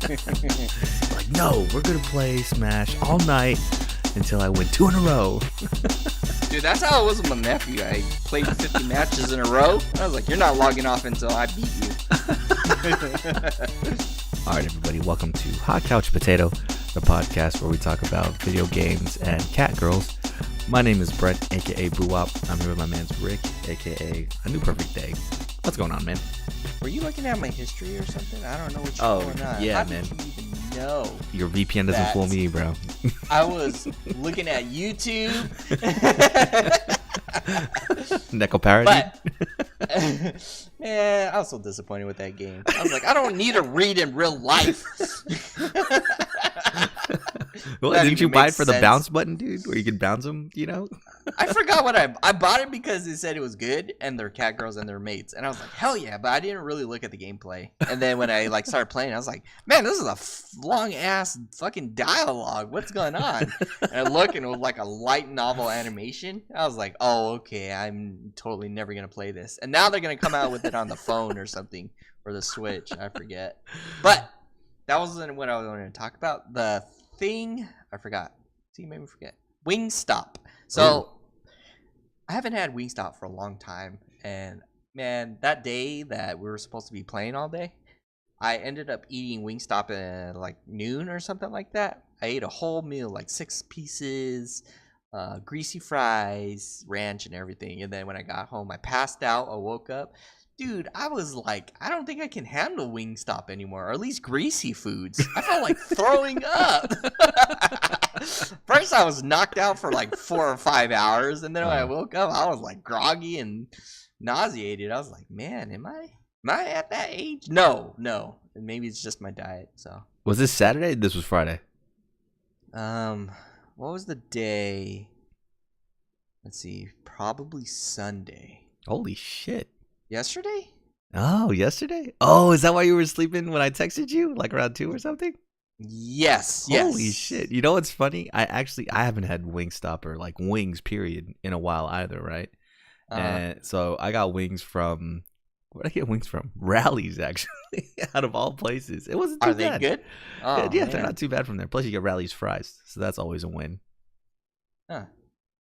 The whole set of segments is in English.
Like, no, we're gonna play Smash all night until I win 2 in a row. Dude, that's how it was with my nephew. I played 50 matches in a row. I was like, you're not logging off until I beat you. All right, everybody, welcome to Hot Couch Potato, the podcast where we talk about video games and cat girls. My name is Brent, aka Boo-Wop. I'm here with my man's Rick, aka A New Perfect Day. What's going on, man? Were you looking at my history or something? I don't know what you're going on. Yeah, How man. did you even know? Your VPN doesn't fool me, bro. I was looking at YouTube. Neko parody? But, man, I was so disappointed with that game. I was like, I don't need to read in real life. Well, That didn't you even buy it makes for the sense. bounce button, dude? Where you can bounce them, you know? I forgot what I bought it because it said it was good and they're cat girls and they're mates. And I was like, hell yeah, but I didn't really look at the gameplay. And then when I started playing, I was like, man, this is a long ass fucking dialogue. What's going on? And I look and it was like a light novel animation. I was like, oh, okay, I'm totally never going to play this. And now they're going to come out with it on the phone or something, or the Switch. I forget. But that wasn't what I was going to talk about. The thing, I forgot. See, you made me forget. Wingstop. So, I haven't had Wingstop for a long time, and man, that day that we were supposed to be playing all day, I ended up eating Wingstop at like noon or something like that. I ate a whole meal, like 6 pieces, greasy fries, ranch, and everything. And then when I got home, I passed out. I woke up. Dude, I was like, I don't think I can handle Wingstop anymore, or at least greasy foods. I felt like throwing up. First, I was knocked out for like 4 or 5 hours, and then when I woke up, I was like groggy and nauseated. I was like, man, am I at that age? No. Maybe it's just my diet. So, Was this Saturday? This was Friday. what was the day? Let's see, probably Sunday. Holy shit. Yesterday? Oh, yesterday? Oh, is that why you were sleeping when I texted you? Like around 2 or something? Yes. Holy shit. You know what's funny? I haven't had Wingstop or like wings, period, in a while either, right? And so I got wings from, where'd I get wings from? Rallies, actually, out of all places. It wasn't too bad. Are they good? Oh, Yeah, man. they're not too bad from there. Plus, you get Rallies fries, so that's always a win. Huh.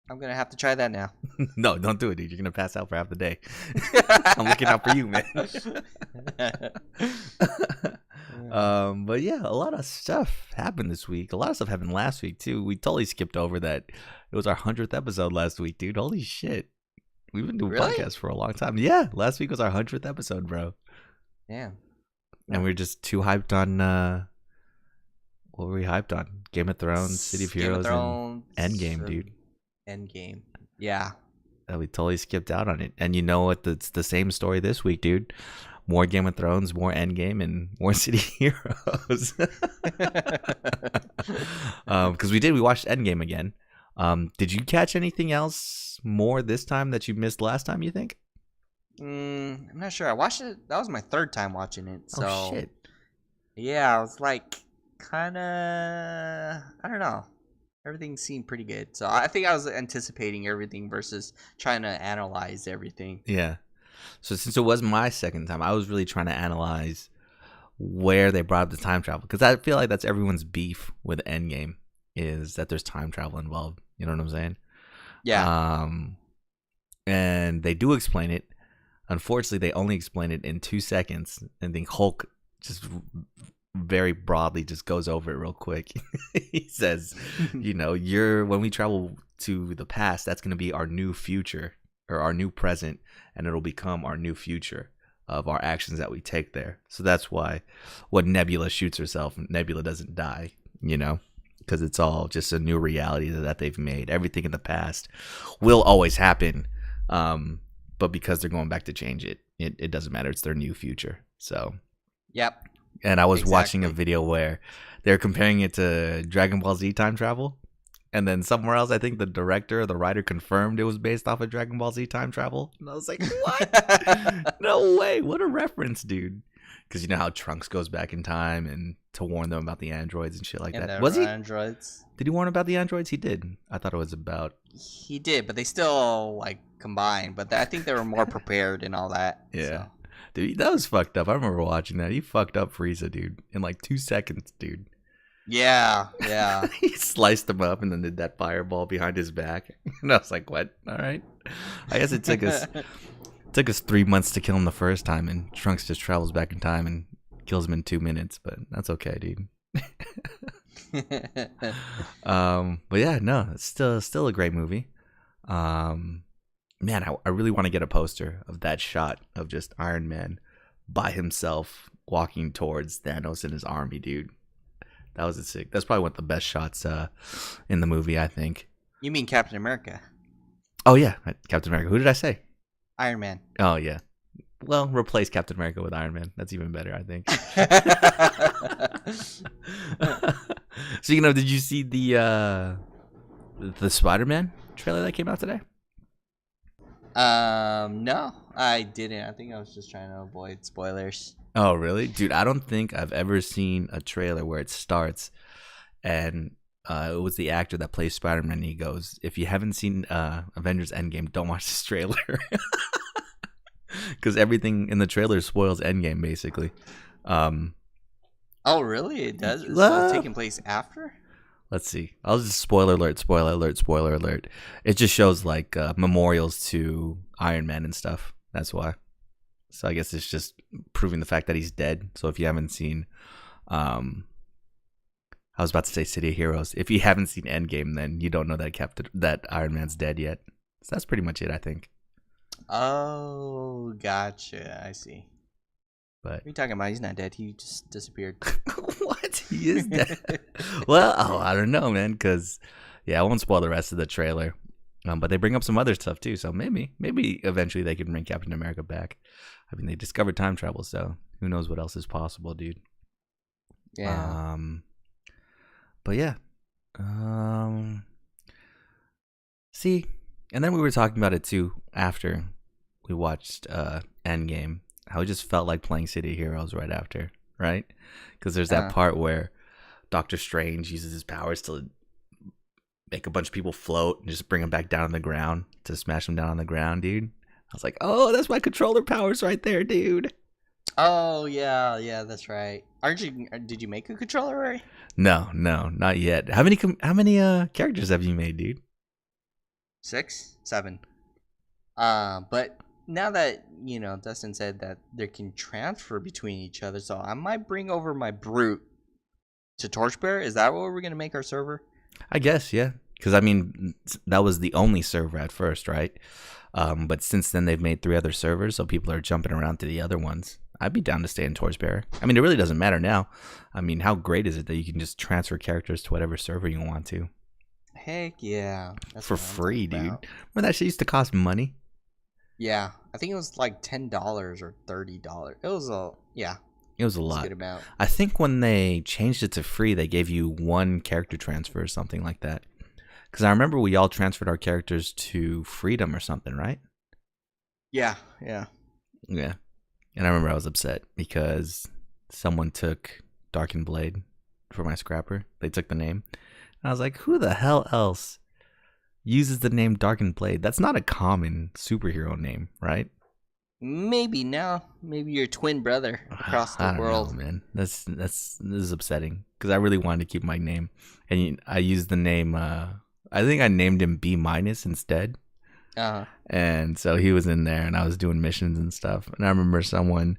I'm going to have to try that now. No, don't do it, dude. You're going to pass out for half the day. I'm looking out for you, man. But yeah, a lot of stuff happened this week. A lot of stuff happened last week, too. We totally skipped over that. It was our 100th episode last week, dude. Holy shit. We've been doing podcasts for a long time. Yeah, last week was our 100th episode, bro. Yeah. And we are just too hyped on, what were we hyped on? Game of Thrones, City of Heroes, and Endgame, dude. Endgame. Yeah. We totally skipped out on it. And you know what? It's the same story this week, dude. More Game of Thrones, more Endgame, and more City Heroes. Because we watched Endgame again. Did you catch anything else more this time that you missed last time, you think? I'm not sure. I watched it. That was my 3rd time watching it. So, Oh, shit. yeah, I was like, kind of, I don't know. Everything seemed pretty good. So I think I was anticipating everything versus trying to analyze everything. Yeah. So since it was my 2nd time, I was really trying to analyze where they brought up the time travel. Because I feel like that's everyone's beef with Endgame, is that there's time travel involved. You know what I'm saying? Yeah. And they do explain it. Unfortunately, they only explain it in 2 seconds. And then Hulk just very broadly just goes over it real quick. He says, you know, when we travel to the past, that's going to be our new future or our new present, and it'll become our new future of our actions that we take there. So that's why when Nebula shoots herself, Nebula doesn't die, you know, because it's all just a new reality that they've made. Everything in the past will always happen, but because they're going back to change it, it doesn't matter. It's their new future. So Yep. and I was watching a video where they're comparing it to Dragon Ball Z time travel. And then somewhere else, I think the director or the writer confirmed it was based off of Dragon Ball Z time travel. And I was like, what? No way. What a reference, dude. Because you know how Trunks goes back in time and to warn them about the androids and shit like that. Was he? Androids. Did he warn about the androids? He did. I thought it was about... He did, but they still like combined. But I think they were more prepared and all that. Yeah. So. Dude, that was fucked up. I remember watching that. He fucked up Frieza, dude, in like 2 seconds, dude. Yeah, yeah. He sliced him up and then did that fireball behind his back. And I was like, what? All right. I guess it took us 3 months to kill him the first time, and Trunks just travels back in time and kills him in 2 minutes, but that's okay, dude. But yeah, no, it's still a great movie. Man, I really want to get a poster of that shot of just Iron Man by himself walking towards Thanos and his army, dude. That was sick. That's probably one of the best shots in the movie, I think. You mean Captain America? Oh yeah, Captain America. Who did I say? Iron Man. Oh yeah. Well, replace Captain America with Iron Man. That's even better, I think. So did you see the Spider-Man trailer that came out today? No, I didn't. I think I was just trying to avoid spoilers. Oh, really? Dude, I don't think I've ever seen a trailer where it starts and it was the actor that plays Spider-Man and he goes, if you haven't seen Avengers Endgame, don't watch this trailer. Because everything in the trailer spoils Endgame, basically. Oh, really? It does? It's taking place after? Let's see. I'll just spoiler alert. It just shows like memorials to Iron Man and stuff. That's why. So I guess it's just proving the fact that he's dead. So if you haven't seen, I was about to say City of Heroes. If you haven't seen Endgame, then you don't know that Iron Man's dead yet. So that's pretty much it, I think. Oh, gotcha. I see. But what are you talking about? He's not dead. He just disappeared. What? He is dead? Well, I don't know, man. Because I won't spoil the rest of the trailer. But they bring up some other stuff too. So maybe eventually they can bring Captain America back. I mean, they discovered time travel, so who knows what else is possible, dude. Yeah. But yeah. See, and then we were talking about it too after we watched Endgame. How it just felt like playing City of Heroes right after, right? Because there's that part where Doctor Strange uses his powers to make a bunch of people float and just bring them back down on the ground to smash them down on the ground, dude. I was like, oh, that's my controller powers right there, dude. Oh, yeah, that's right. Did you make a controller already? No, not yet. How many characters have you made, dude? 6, 7. But now that, Dustin said that they can transfer between each other, so I might bring over my Brute to Torchbearer. Is that what we're going to make our server? I guess, yeah. Because, I mean, that was the only server at first, right? But since then, they've made 3 other servers, so people are jumping around to the other ones. I'd be down to stay in Torchbearer. I mean, it really doesn't matter now. I mean, how great is it that you can just transfer characters to whatever server you want to? Heck yeah. That's for free, dude. Remember that shit used to cost money? Yeah. I think it was like $10 or $30. It was It was a lot. Good amount. I think when they changed it to free, they gave you 1 character transfer or something like that. Because I remember we all transferred our characters to Freedom or something, right? Yeah. And I remember I was upset because someone took Darkened Blade for my scrapper. They took the name. And I was like, who the hell else uses the name Darkened Blade? That's not a common superhero name, right? Maybe now. Maybe your twin brother across the world. Know, man. This is upsetting because I really wanted to keep my name, and I used the name. I think I named him B- instead. And so he was in there, and I was doing missions and stuff. And I remember someone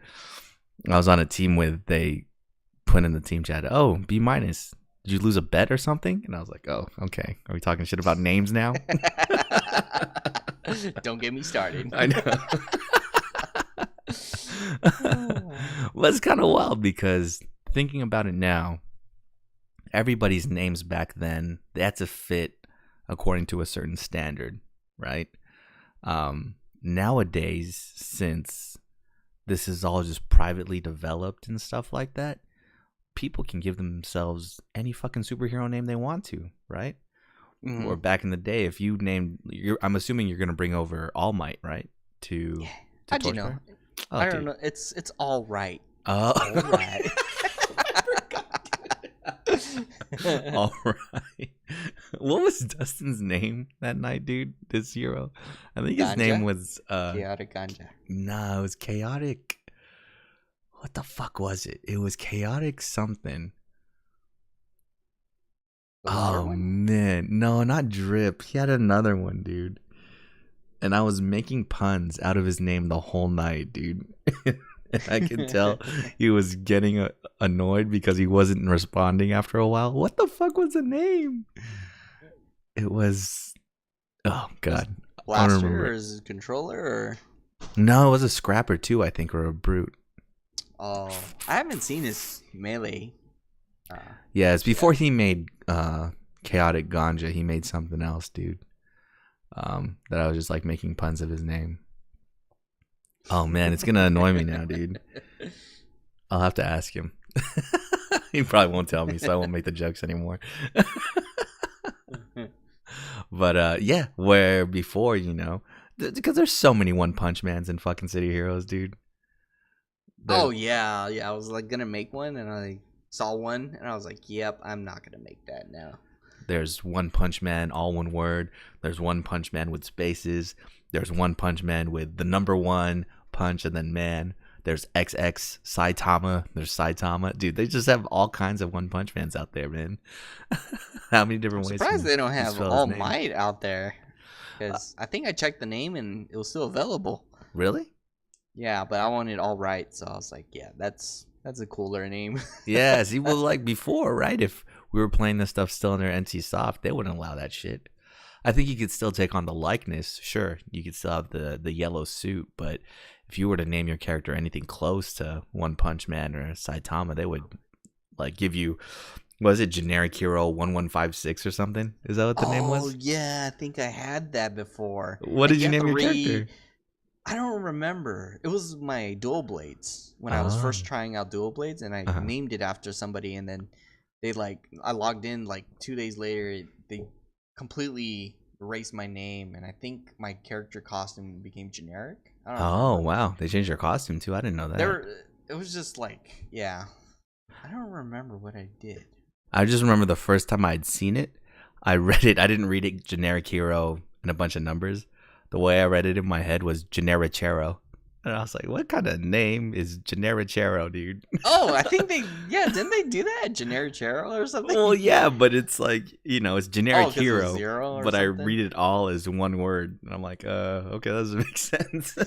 I was on a team with. They put in the team chat, "Oh, B-. Did you lose a bet or something?" And I was like, "Oh, okay. Are we talking shit about names now?" Don't get me started. I know. Well, it's kind of wild because thinking about it now, everybody's names back then, they had to fit according to a certain standard, right? Nowadays, since this is all just privately developed and stuff like that, people can give themselves any fucking superhero name they want to, right? Mm-hmm. Or back in the day, if you named, I'm assuming you're gonna bring over All Might, right? How'd you know? Oh, I don't know. It's all right. Oh, all right. All right. What was Dustin's name that night, dude? This hero, I think his name was Chaotic Ganja. Nah, it was Chaotic. What the fuck was it? It was chaotic something. The water Oh one? man, no, not Drip. He had another one, dude. And I was making puns out of his name the whole night, dude. And I could tell he was getting annoyed because he wasn't responding after a while. What the fuck was the name? It was, oh god, I don't Blaster remember. or is it controller or? No, it was a scrapper too, I think, or a brute. Oh, I haven't seen his melee. Uh, Yeah, it's before he made chaotic ganja. He made something else, dude. That I was just like making puns of his name. Oh man, it's gonna annoy me now, dude. I'll have to ask him. He probably won't tell me, so I won't make the jokes anymore. But yeah, where before, because there's so many One Punch Mans in fucking City Heroes, dude. Oh yeah, yeah. I was like gonna make one, and I saw one, and I was like, "Yep, I'm not gonna make that now." There's One Punch Man, all one word. There's One Punch Man with spaces. There's One Punch Man with the number one punch and then man. There's XX Saitama. There's Saitama. Dude, they just have all kinds of One Punch Mans out there, man. How many I'm different ways? surprised they don't you have spell his All name? Might out there, because I think I checked the name and it was still available. Really? Yeah, but I wanted All Right, so I was like, "Yeah, that's a cooler name." Yeah, see, well, like before, right? If we were playing this stuff still under NC Soft, they wouldn't allow that shit. I think you could still take on the likeness. Sure, you could still have the yellow suit, but if you were to name your character anything close to One Punch Man or Saitama, they would like give you, was it generic hero 1156 or something? Is that what the name Oh was? yeah, I think I had that before. What And did you had name to your character? I don't remember. It was my Dual Blades when I was Oh, first trying out Dual Blades, and I uh-huh. named it after somebody, and then I logged in like 2 days later. They completely erased my name, and I think my character costume became generic. I don't Oh, remember. wow. They changed your costume too. I didn't know that. It was just like, yeah. I don't remember what I did. I just remember the first time I'd seen it, I read it. I didn't read it generic hero and a bunch of numbers. The way I read it in my head was Genericero. And I was like, what kind of name is Genericero, dude? Oh, I think didn't they do that at Generic Charo or something? Well, yeah, but it's like, it's generic 'cause it was hero. zero or But I something? read it all as one word. And I'm like, okay, that doesn't make sense.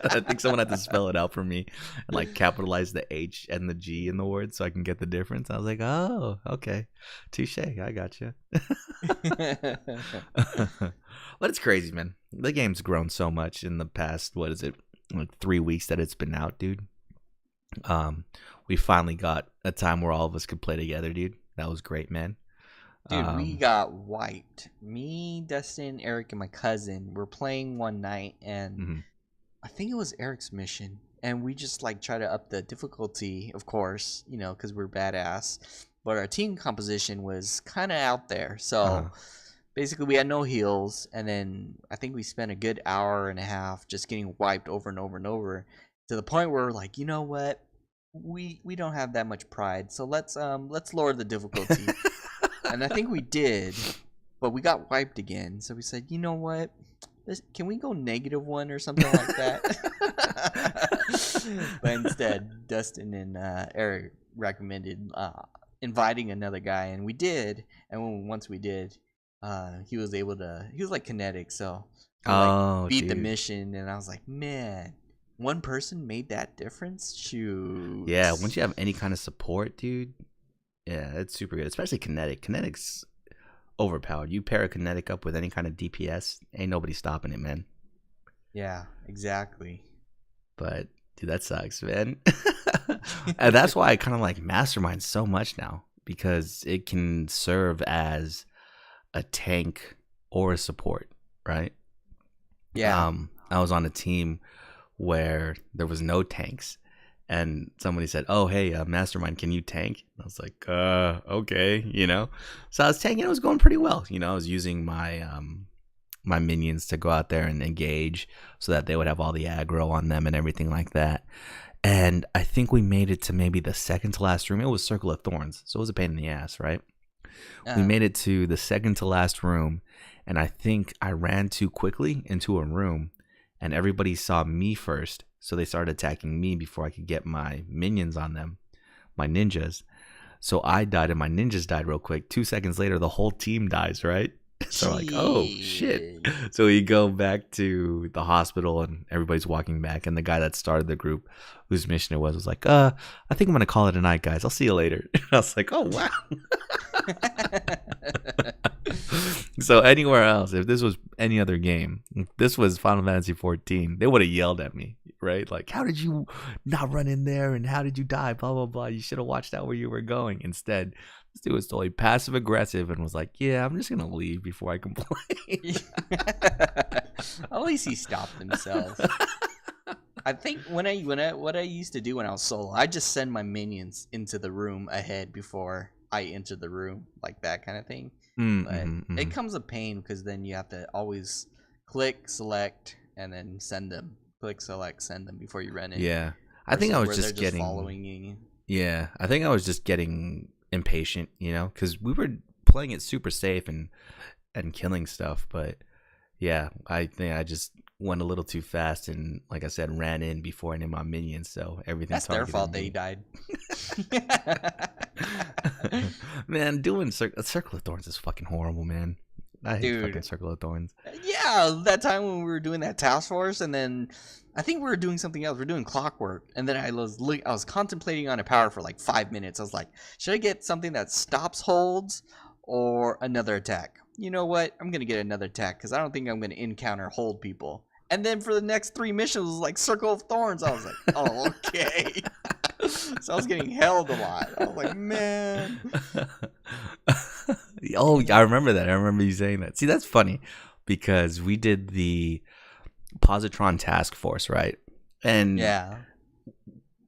I think someone had to spell it out for me and like capitalize the H and the G in the word so I can get the difference. I was like, oh, okay. Touche. I got you. But it's crazy, man. The game's grown so much in the past, what is it, like 3 weeks that it's been out, dude. We finally got a time where all of us could play together, dude. That was great, man. Dude, we got wiped. Me, Dustin, Eric, and my cousin were playing one night, and Mhm. I think it was Eric's mission. And we just like try to up the difficulty, of course, because we're badass. But our team composition was kind of out there. So Uh-huh. basically, we had no heals. And then I think we spent a good hour and a half just getting wiped over and over and over, to the point where we're like, you know what? We don't have that much pride. So let's lower the difficulty. And I think we did, but we got wiped again. So we said, you know what? Can we go -1 or something like that? But instead, Dustin and Eric recommended inviting another guy, and we did. And once we did, he was able to. He was like kinetic, so he, Oh, beat the dude. mission. And I was like, man, one person made that difference. Shoot. Yeah, once you have any kind of support, dude, yeah, it's super good. Especially kinetic. Kinetic's overpowered. You pair a kinetic up with any kind of DPS, ain't nobody stopping it, man. Yeah, exactly. But dude, that sucks, man. And that's why I kind of like Mastermind so much now, because it can serve as a tank or a support, right? Yeah. I was on a team where there was no tanks, and somebody said, "Oh, hey, Mastermind, can you tank?" And I was like, okay, So I was tanking. It was going pretty well. I was using my my minions to go out there and engage, so that they would have all the aggro on them and everything like that. And I think we made it to maybe the second to last room. It was Circle of Thorns, so it was a pain in the ass, right? We made it to the second to last room, and I think I ran too quickly into a room, and everybody saw me first, so they started attacking me before I could get my minions on them, my ninjas. So I died and my ninjas died real quick. 2 seconds later, the whole team dies, right? So like, oh shit. So we go back to the hospital and everybody's walking back, and the guy that started the group, whose mission it was like, I think I'm gonna call it a night, guys. I'll see you later. I was like, oh wow. So anywhere else, if this was any other game, if this was Final Fantasy 14, they would have yelled at me, right? Like, how did you not run in there, and how did you die? Blah blah blah. You should have watched out where you were going. Instead, this dude was totally passive aggressive and was like, yeah, I'm just gonna leave before I complain. At least he stopped himself. I think what I used to do when I was solo, I just send my minions into the room ahead before I enter the room, like that kind of thing. But it comes a pain because then you have to always click, select, and then send them. Click, select, send them before you run in. Yeah, I think I was just getting following you. Yeah, I think I was just getting impatient, because we were playing it super safe and killing stuff. But yeah, I think I just went a little too fast and, like I said, ran in before any of my minions. So everything. That's their fault they died. Man, doing Circle of Thorns is fucking horrible, man. I hate fucking Circle of Thorns. Yeah, that time when we were doing that task force, and then I think we were doing something else. We were doing clockwork, and then I was contemplating on a power for like 5 minutes. I was like, should I get something that stops holds or another attack? You know what? I'm gonna get another attack because I don't think I'm gonna encounter hold people. And then for the next 3 missions, it was like Circle of Thorns. I was like, oh, okay. So I was getting held a lot. I was like, man. Oh, I remember that. I remember you saying that. See, that's funny because we did the Positron Task Force, right? And yeah,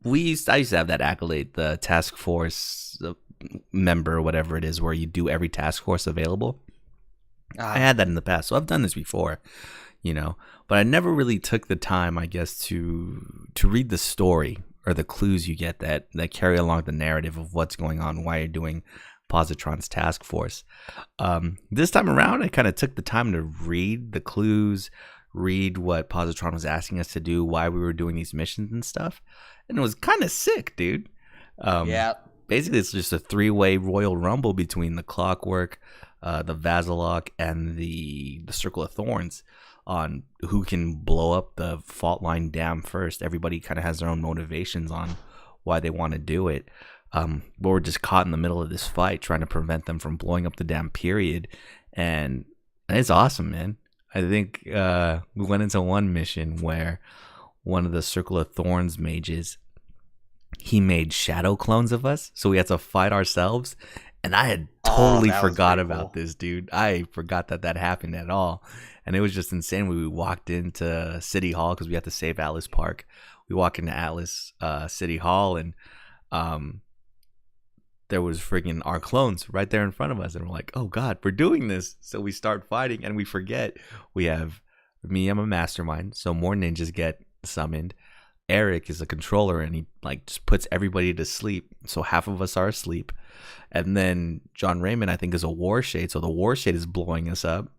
I used to have that accolade, the Task Force member, whatever it is, where you do every task force available. I had that in the past, so I've done this before, but I never really took the time, I guess, to read the story or the clues you get that carry along the narrative of what's going on, why you're doing Positron's task force. This time around, I kind of took the time to read the clues, read what Positron was asking us to do, why we were doing these missions and stuff, and it was kind of sick, dude. Yeah. Basically, it's just a 3-way Royal Rumble between the Clockwork, the Vasilok, and the Circle of Thorns on who can blow up the fault line dam first. Everybody kind of has their own motivations on why they want to do it. But we're just caught in the middle of this fight trying to prevent them from blowing up the dam, period. And it's awesome, man. I think we went into one mission where one of the Circle of Thorns mages, he made shadow clones of us, so we had to fight ourselves. And I had totally forgot about this, dude. I forgot that happened at all. And it was just insane. We walked into City Hall because we had to save Atlas Park. We walk into Atlas City Hall, and there was friggin' our clones right there in front of us. And we're like, oh, God, we're doing this. So we start fighting, and we forget. We have me, I'm a mastermind, so more ninjas get summoned. Eric is a controller, and he just puts everybody to sleep. So half of us are asleep. And then John Raymond, I think, is a war shade. So the war shade is blowing us up.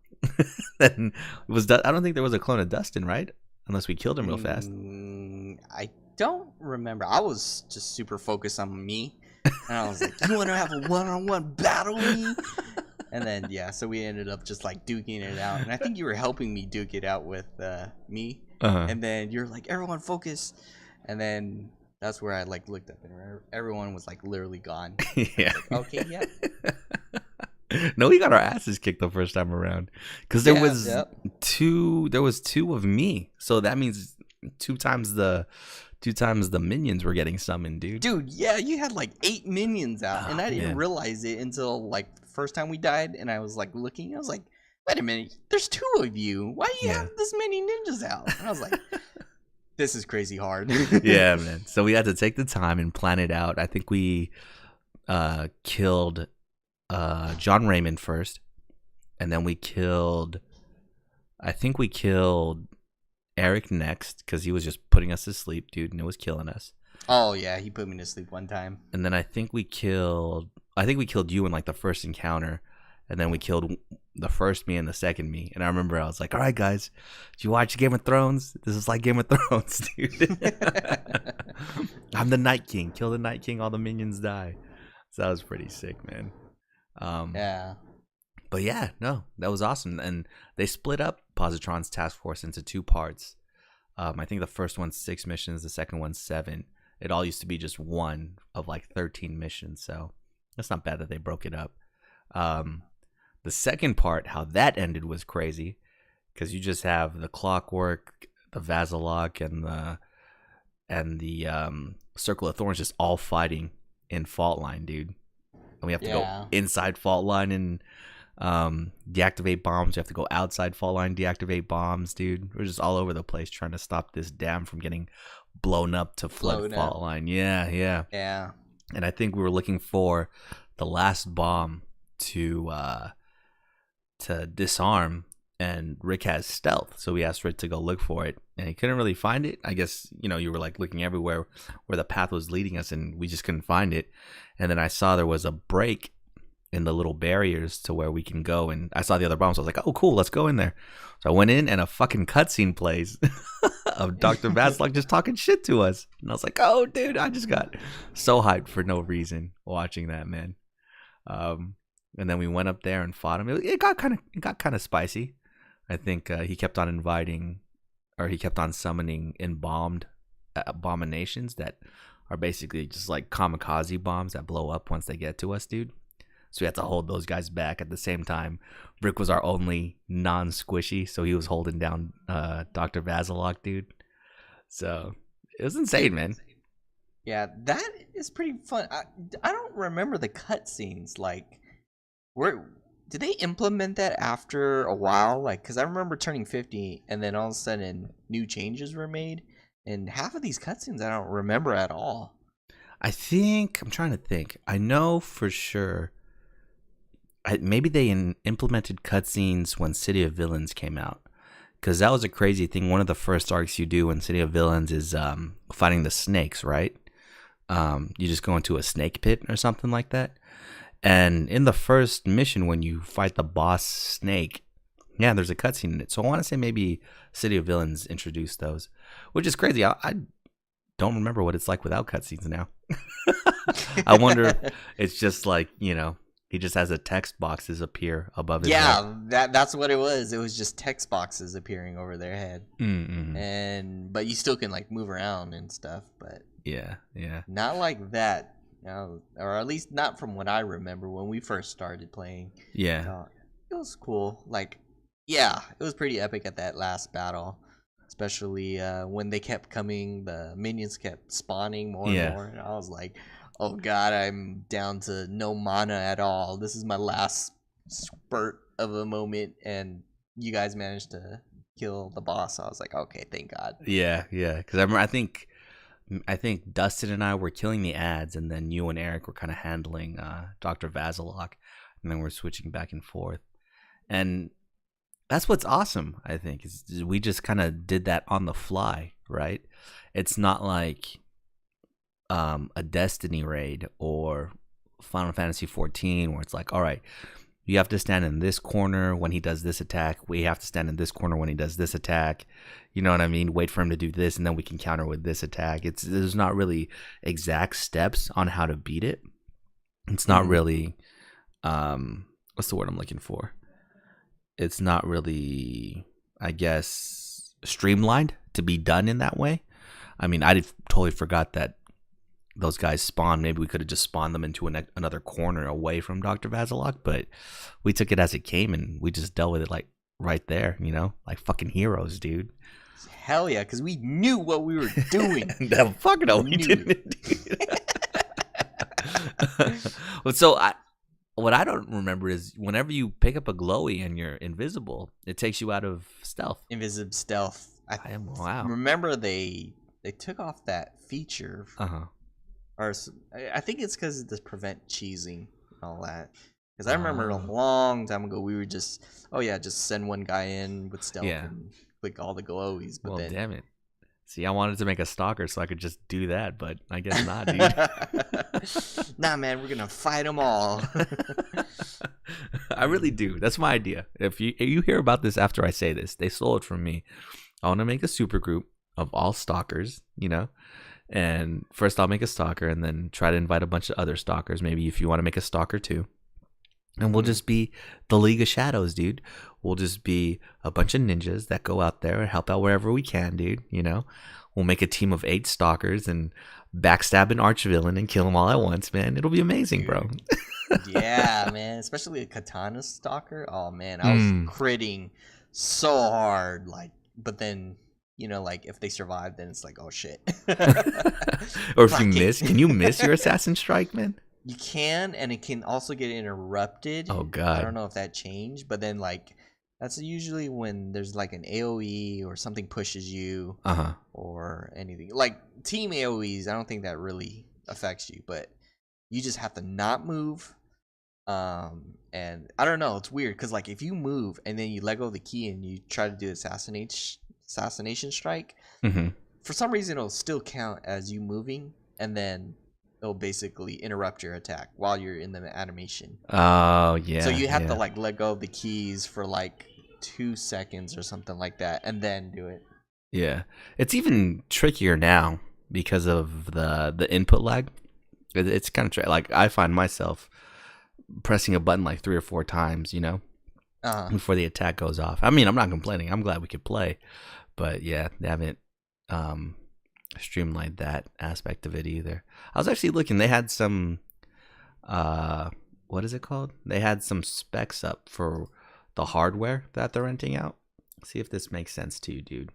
Then I don't think there was a clone of Dustin, right? Unless we killed him real fast. I don't remember. I was just super focused on me. And I was like, you want to have a one-on-one battle with me? And then, yeah, so we ended up just duking it out. And I think you were helping me duke it out with me. Uh-huh. And then you're like, everyone focus. And then that's where I looked up and everyone was literally gone. Yeah. Okay, yeah. No, we got our asses kicked the first time around because there was two. There was 2 of me, so that means two times the minions were getting summoned, dude. Dude, yeah, you had 8 minions out, and I didn't realize it until the first time we died, and I was looking. I was like, wait a minute, there's 2 of you. Why do you have this many ninjas out? And I was like, this is crazy hard. Yeah, man. So we had to take the time and plan it out. I think we killed John Raymond first, and then we killed Eric next because he was just putting us to sleep, dude, and it was killing us. Oh yeah, he put me to sleep one time. And then I think we killed you in the first encounter, and then we killed the first me and the second me. And I remember I was like, all right, guys, did you watch Game of Thrones? This is like Game of Thrones, dude. I'm the Night King. Kill the Night King, all the minions die. So that was pretty sick, man. Yeah. But yeah, no, that was awesome. And they split up Positron's task force into 2 parts. I think the first one's 6 missions, the second one's 7. It all used to be just one of like 13 missions, so that's not bad that they broke it up. The second part, how that ended was crazy, because you just have the Clockwork, the Vasilok, and the Circle of Thorns just all fighting in Fault Line, dude. And we have to go inside Fault Line and deactivate bombs. We have to go outside Fault Line, deactivate bombs, dude. We're just all over the place trying to stop this dam from getting blown up to flood Fault Line. Yeah. And I think we were looking for the last bomb to disarm, and Rick has stealth, so we asked Rick to go look for it, and he couldn't really find it. I guess, you were like looking everywhere where the path was leading us, and we just couldn't find it. And then I saw there was a break in the little barriers to where we can go, and I saw the other bombs. So I was like, oh cool, let's go in there. So I went in, and a fucking cutscene plays of Dr. Vasilok just talking shit to us, and I was like, oh dude, I just got so hyped for no reason watching that, man. And then we went up there and fought him. It got kind of spicy. I think he kept on summoning embalmed abominations that are basically just like kamikaze bombs that blow up once they get to us, dude. So we had to hold those guys back. At the same time, Rick was our only non-squishy, so he was holding down Dr. Vasilok, dude. So it was insane, man. Yeah, that is pretty fun. I don't remember the cutscenes. Like, did they implement that after a while? Like, because I remember turning 50, and then all of a sudden new changes were made, and half of these cutscenes I don't remember at all. I'm trying to think. I know for sure. Maybe they implemented cutscenes when City of Villains came out, because that was a crazy thing. One of the first arcs you do in City of Villains is fighting the snakes, right? You just go into a snake pit or something like that. And in the first mission, when you fight the boss snake, yeah, there's a cutscene in it. So I want to say maybe City of Villains introduced those, which is crazy. I don't remember what it's like without cutscenes now. I wonder if it's just like, he just has a text boxes appear above his head. That's what it was. It was just text boxes appearing over their head. Mm-hmm. But you still can like move around and stuff, but yeah. Not like that. No, or at least not from what I remember when we first started playing. Yeah. It was cool. Like, yeah, it was pretty epic at that last battle. Especially when they kept coming, the minions kept spawning more and more. And I was like, oh god, I'm down to no mana at all. This is my last spurt of a moment, and you guys managed to kill the boss. I was like, okay, thank god. Yeah. Because I remember, I think Dustin and I were killing the ads, and then you and Eric were kind of handling Dr. Vasilok, and then we're switching back and forth. And that's what's awesome, I think, is we just kind of did that on the fly, right? It's not like a Destiny raid or Final Fantasy 14 where it's like, all right, you have to stand in this corner when he does this attack. We have to stand in this corner when he does this attack. You know what I mean? Wait for him to do this, and then we can counter with this attack. There's not really exact steps on how to beat it. It's not really, what's the word I'm looking for? It's not really, I guess, streamlined to be done in that way. I mean, I totally forgot that those guys spawn. Maybe we could have just spawned them into another corner away from Dr. Vasilok, but we took it as it came, and we just dealt with it like right there, like fucking heroes, dude. Hell yeah, because we knew what we were doing. Fuck no, we didn't. So what I don't remember is whenever you pick up a glowy and you're invisible, it takes you out of stealth. Invisible stealth. Wow. Remember they took off that feature. Or I think it's because of this prevent cheesing and all that. Because I remember a long time ago we were just send one guy in with stealth and click all the glowies. But damn it. See, I wanted to make a stalker so I could just do that, but I guess not, dude. Nah, man, we're gonna fight them all. I really do. That's my idea. If you hear about this after I say this, they stole it from me. I want to make a super group of all stalkers, and first I'll make a stalker and then try to invite a bunch of other stalkers. Maybe if you want to make a stalker too. And we'll just be the League of Shadows, dude. We'll just be a bunch of ninjas that go out there and help out wherever we can, dude. We'll make a team of 8 stalkers and backstab an archvillain and kill them all at once, man. It'll be amazing, bro. Yeah, man. Especially a katana stalker. Oh man, I was critting so hard, but then if they survive, then it's like, oh shit. Or if you miss, can you miss your assassin strike, man? You can, and it can also get interrupted. Oh god, I don't know if that changed, but then that's usually when there's an AOE or something pushes you, or anything like team AOEs. I don't think that really affects you, but you just have to not move. And I don't know, it's weird because if you move and then you let go of the key and you try to do assassination strike, for some reason it'll still count as you moving, and then it'll basically interrupt your attack while you're in the animation. Oh yeah. So you have to let go of the keys for 2 seconds or something like that, and then do it. Yeah, it's even trickier now because of the input lag. It's kind of I find myself pressing a button 3 or 4 times, before the attack goes off. I mean, I'm not complaining. I'm glad we could play, but yeah, they haven't streamlined that aspect of it either. I was actually looking. They had some, what is it called? They had some specs up for the hardware that they're renting out. See if this makes sense to you, dude.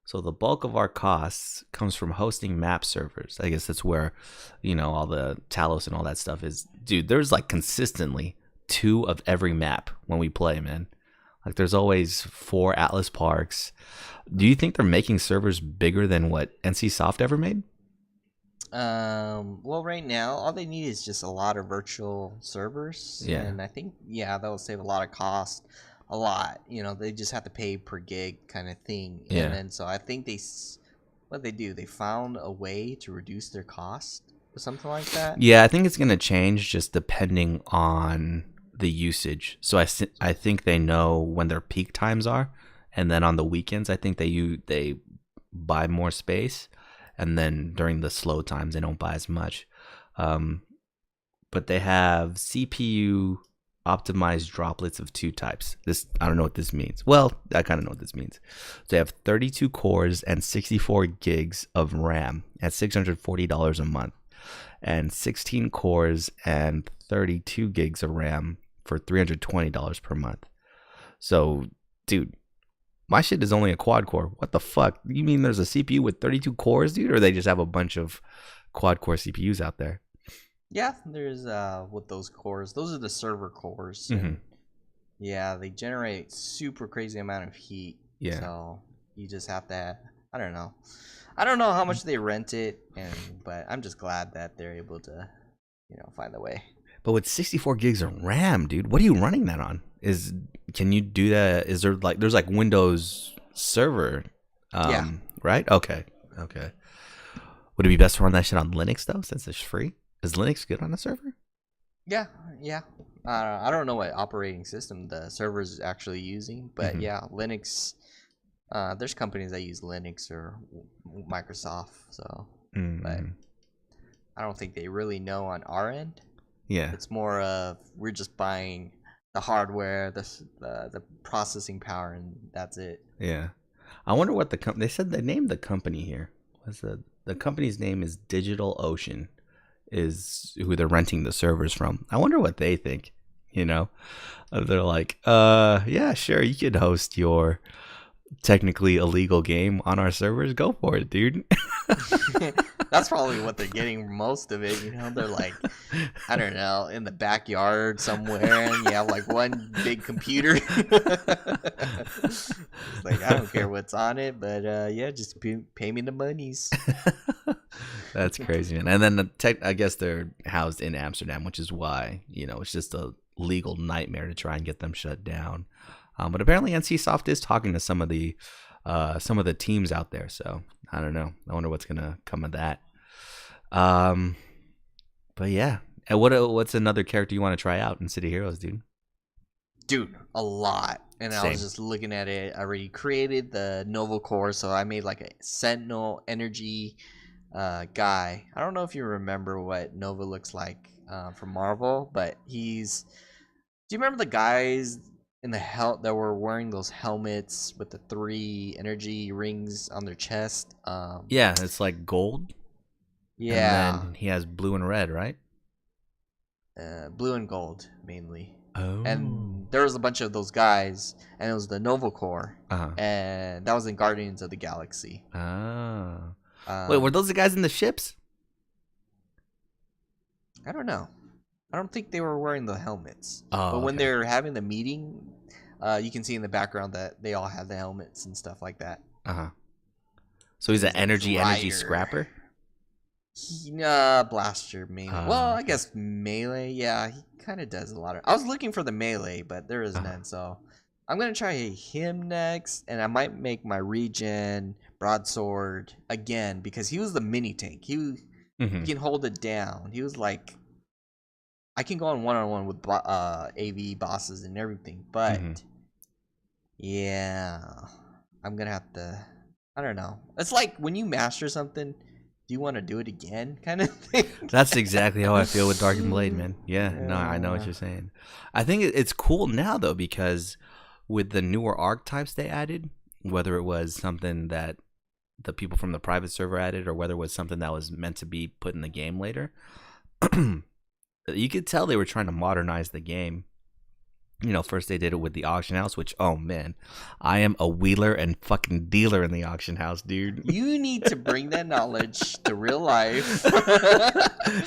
So the bulk of our costs comes from hosting map servers. I guess that's where, all the Talos and all that stuff is. Dude, there's consistently 2 of every map when we play, man. There's always 4 Atlas Parks. Do you think they're making servers bigger than what NCSoft ever made? Well, right now, all they need is just a lot of virtual servers. Yeah. And I think, that'll save a lot of cost. A lot. They just have to pay per gig kind of thing. Yeah. And then, so I think what they do, they found a way to reduce their cost or something like that. Yeah, I think it's going to change just depending on the usage. So I think they know when their peak times are, and then on the weekends I think they buy more space, and then during the slow times they don't buy as much. But they have CPU optimized droplets of 2 types. I don't know what this means. Well, I kind of know what this means. So they have 32 cores and 64 gigs of RAM at $640 a month, and 16 cores and 32 gigs of RAM for $320 per month. So, dude, my shit is only a quad core. What the fuck? You mean there's a CPU with 32 cores, dude? Or they just have a bunch of quad core CPUs out there? Yeah, there's with those cores. Those are the server cores. Mm-hmm. Yeah, they generate super crazy amount of heat. Yeah. So you just have to. I don't know how much they rent it, but I'm just glad that they're able to, find a way. But with 64 gigs of RAM, dude, what are you running that on? Can you do that? Is there there's Windows Server? Yeah. Right? Okay. Would it be best to run that shit on Linux though, since it's free? Is Linux good on a server? Yeah. I don't know what operating system the server is actually using, but yeah, Linux. There's companies that use Linux or Microsoft, so but I don't think they really know on our end. Yeah, it's more of we're just buying the hardware, the processing power, and that's it. Yeah, I wonder what they said they named the company here. What's the company's name is DigitalOcean, is who they're renting the servers from. I wonder what they think. They're like, yeah, sure, you could host your technically illegal game on our servers. Go for it, dude. That's probably what they're getting most of it. They're like, I don't know, in the backyard somewhere, and you have one big computer. It's I don't care what's on it, but yeah, just pay me the monies. That's crazy, man. And then I guess they're housed in Amsterdam, which is why it's just a legal nightmare to try and get them shut down. But apparently NCSoft is talking to some of the some of the teams out there. So I don't know. I wonder what's gonna come of that. Um, but yeah, and what's another character you want to try out in City Heroes, dude? Dude, a lot. And I was Same. just looking at it. I already created the Nova Core, so I made like a Sentinel energy guy. I don't know if you remember what Nova looks like from Marvel, but he's. Do you remember the guys in the that were wearing those helmets with the 3 energy rings on their chest? Yeah, it's like gold, Yeah, and then he has blue and red, right? blue and gold mainly. Oh. And there was a bunch of those guys, and it was the Nova Corps, Uh-huh. and that was in Guardians of the Galaxy. Ah. Wait, were Um, those the guys in the ships? I don't know. I don't think they were wearing the helmets. Oh, But when okay. they're having the meeting, you can see in the background that they all have the helmets and stuff like that. Uh-huh. So he's an He's a energy glider. scrapper? Blaster mainly. Well, I Okay. guess melee. Yeah, he kind of does a lot of. I was looking for the melee, but there is none. So I'm gonna try him next, and I might make my regen broadsword again because he was the mini tank. He Mm-hmm. can hold it down. He was like, I can go on one with AV bosses and everything, but Mhm. yeah, I'm gonna have to. I don't know. It's like when you master something, do you want to do it again, kind of thing. That's exactly how I feel with Dark and Blade, man. Yeah, no, I know what Yeah. you're saying. I think it's cool now though because with the newer archetypes they added, whether it was something that the people from the private server added or whether it was something that was meant to be put in the game later, you could tell they were trying to modernize the game. You know, first they did it with the auction house, which, oh man, I am a wheeler and fucking dealer in the auction house, dude. You need to bring that knowledge to real life.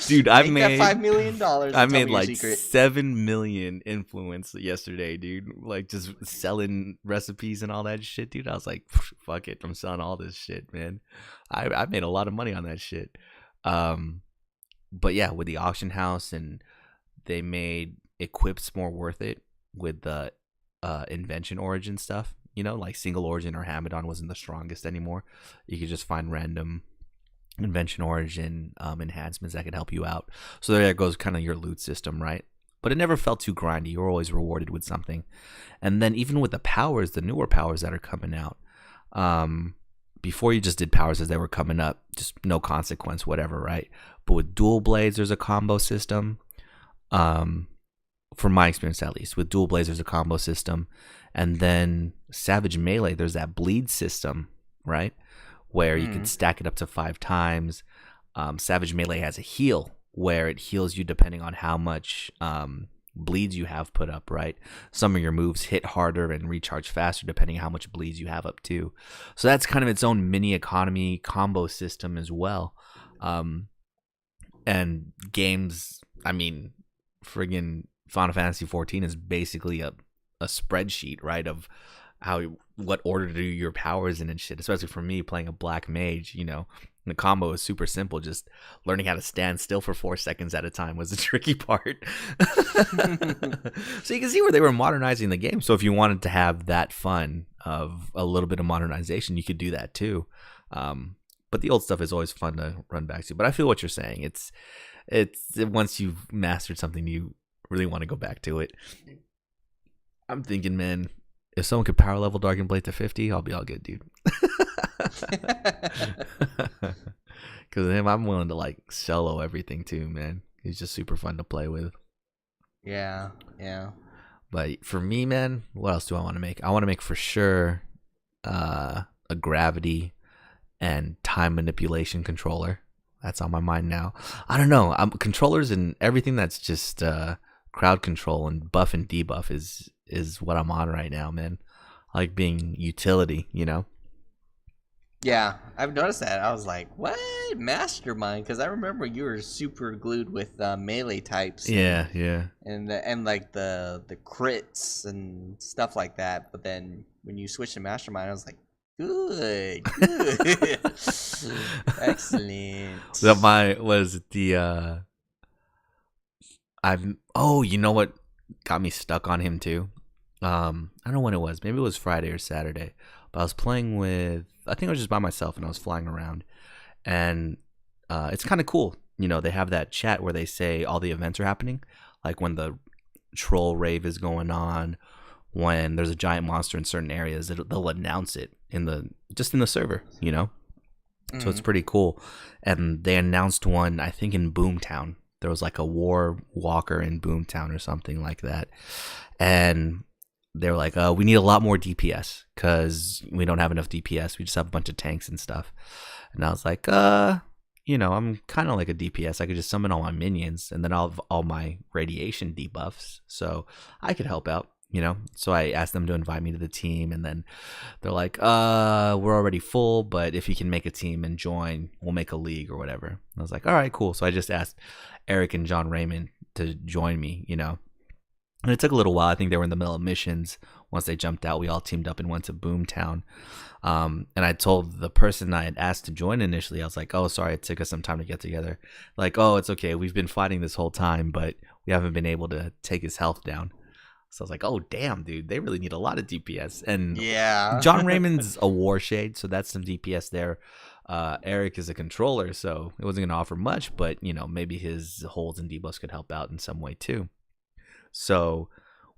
Dude, I Make that $5 made million. I And tell made me your like secret. 7 million influence yesterday, dude. Like just selling recipes and all that shit, dude. I was like, fuck it, I'm selling all this shit, man. I made a lot of money on that shit. But yeah, with the auction house and they made equips more worth it with the invention origin stuff. You know, like single origin or Hamadon wasn't the strongest anymore. You could just find random invention origin enhancements that could help you out. So there goes kind of your loot system, right? But it never felt too grindy. You were always rewarded with something. And then even with the powers, the newer powers that are coming out, before you just did powers as they were coming up, just no consequence, whatever, right? But with dual blades, there's a combo system. From my experience at least, with dual blades, there's a combo system. And then Savage Melee, there's that bleed system, right? Where you can stack it up to 5 times. Savage Melee has a heal where it heals you depending on how much bleeds you have put up, right? Some of your moves hit harder and recharge faster depending on how much bleeds you have up too. So that's kind of its own mini economy combo system as well. And games, I mean, friggin' Final Fantasy 14 is basically a spreadsheet, right, of what order to do your powers in and shit. Especially for me playing a black mage, you know, the combo is super simple. Just learning how to stand still for 4 seconds at a time was the tricky part. So you can see where they were modernizing the game. So if you wanted to have that fun of a little bit of modernization, you could do that too. But the old stuff is always fun to run back to. But I feel what you're saying. It's once you've mastered something, you really want to go back to it. I'm thinking, man, if someone could power level Dark and Blade to 50, I'll be all good, dude. Because him, I'm willing to like solo everything too, man. He's just super fun to play with. Yeah. But for me, man, what else do I want to make? I want to make for sure a gravity and time manipulation controller. That's on my mind now. I don't know. Controllers and everything that's just crowd control and buff and debuff is what I'm on right now, man. I like being utility, you know? Yeah, I've noticed that. I was like, what? Mastermind? Because I remember you were super glued with melee types. Yeah. And like the crits and stuff like that. But then when you switched to Mastermind, I was like, good. Excellent. So my was the you know what got me stuck on him too? I don't know when it was. Maybe it was Friday or Saturday. But I was playing with, I think I was just by myself and I was flying around. And it's kind of cool. You know, they have that chat where they say all the events are happening. Like when the troll rave is going on, when there's a giant monster in certain areas, they'll announce it in the server, you know? So it's pretty cool. And they announced one, I think, in Boomtown. There was like a war walker in Boomtown or something like that. And they were like, we need a lot more DPS because we don't have enough DPS. We just have a bunch of tanks and stuff. And I was like, you know, I'm kind of like a DPS. I could just summon all my minions and then I'll have all my radiation debuffs. So I could help out, you know? So I asked them to invite me to the team, and then they're like, we're already full, but if you can make a team and join, we'll make a league or whatever. And I was like, all right, cool. So I just asked Eric and John Raymond to join me, you know? And it took a little while. I think they were in the middle of missions. Once they jumped out, we all teamed up and went to Boomtown. And I told the person I had asked to join initially, I was like, oh, sorry, it took us some time to get together. Like, oh, it's okay. We've been fighting this whole time, but we haven't been able to take his health down. So I was like, oh, damn, dude, they really need a lot of DPS. And Yeah. John Raymond's a war shade, so that's some DPS there. Eric is a controller, so it wasn't going to offer much, but, you know, maybe his holds and debuffs could help out in some way too. So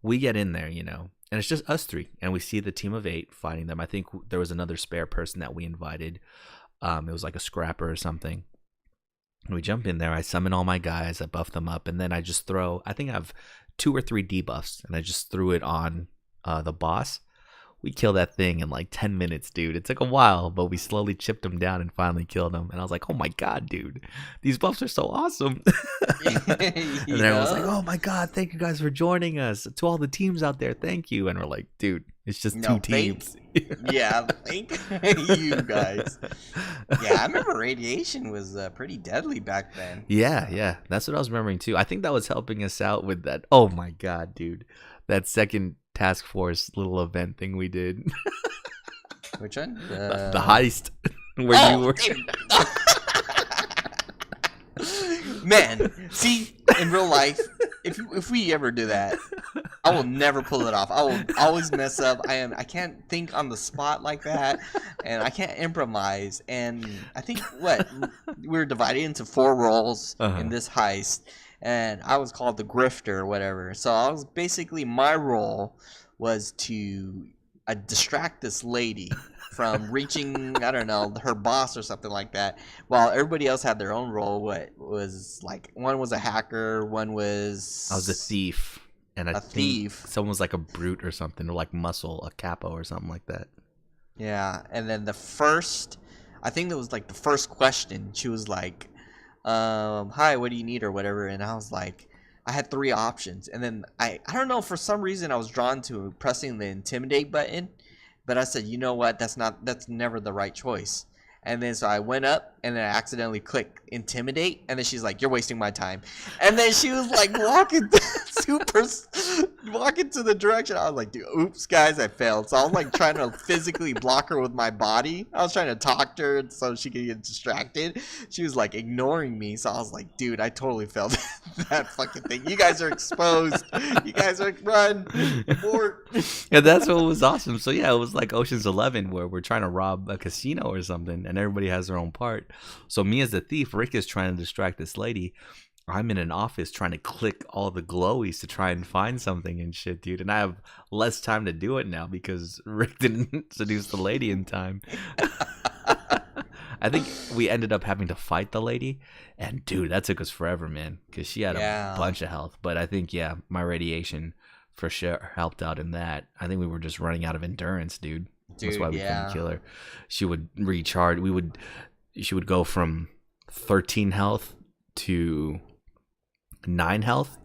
we get in there, you know, and it's just us three, and we see the team of 8 fighting them. I think there was another spare person that we invited. It was like a scrapper or something. We jump in there, I summon all my guys, I buff them up, and then I just throw, I think I have 2 or 3 debuffs, and I just threw it on the boss. We killed that thing in like 10 minutes, dude. It took a while, but we slowly chipped him down and finally killed him. And I was like, oh my God, dude, these buffs are so awesome. And then everyone was like, oh my God, thank you guys for joining us. To all the teams out there, thank you. And we're like, dude, it's just 2 teams. Yeah, thank you guys. Yeah, I remember radiation was pretty deadly back then. Yeah. That's what I was remembering too. I think that was helping us out with that. Oh my God, dude. That second task force little event thing we did. Which one? The heist where you were. Man, see, in real life, if we ever do that, I will never pull it off. I will always mess up. I can't think on the spot like that, and I can't improvise. And I think we were divided into 4 roles in this heist, and I was called the grifter or whatever. So I was basically, my role was to distract this lady from reaching, I don't know, her boss or something like that, while everybody else had their own role. What was like, one was a hacker, one was... I was a thief. And I think thief. Someone was like a brute or something, or like muscle, a capo or something like that. Yeah, and then I think that was like the first question, she was like, hi, what do you need or whatever, and I was like, I had 3 options, and then I don't know, for some reason I was drawn to pressing the intimidate button, but I said, you know what, that's never the right choice. And then so I went up and then I accidentally clicked intimidate, and then she's like, you're wasting my time. And then she was like walking to the direction. I was like, dude, oops guys, I failed. So I was like trying to physically block her with my body. I was trying to talk to her so she could get distracted. She was like ignoring me. So I was like, dude, I totally failed that fucking thing. You guys are exposed. You guys are run. Abort. Yeah, that's what was awesome. So yeah, it was like Ocean's 11 where we're trying to rob a casino or something, and everybody has their own part. So me as the thief, Rick is trying to distract this lady. I'm in an office trying to click all the glowies to try and find something and shit, dude. And I have less time to do it now because Rick didn't seduce the lady in time. I think we ended up having to fight the lady. And dude, that took us forever, man, because she had a bunch of health. But I think, yeah, my radiation for sure helped out in that. I think we were just running out of endurance, dude. That's why we couldn't kill her. She would recharge. She would go from 13 health to 9 health,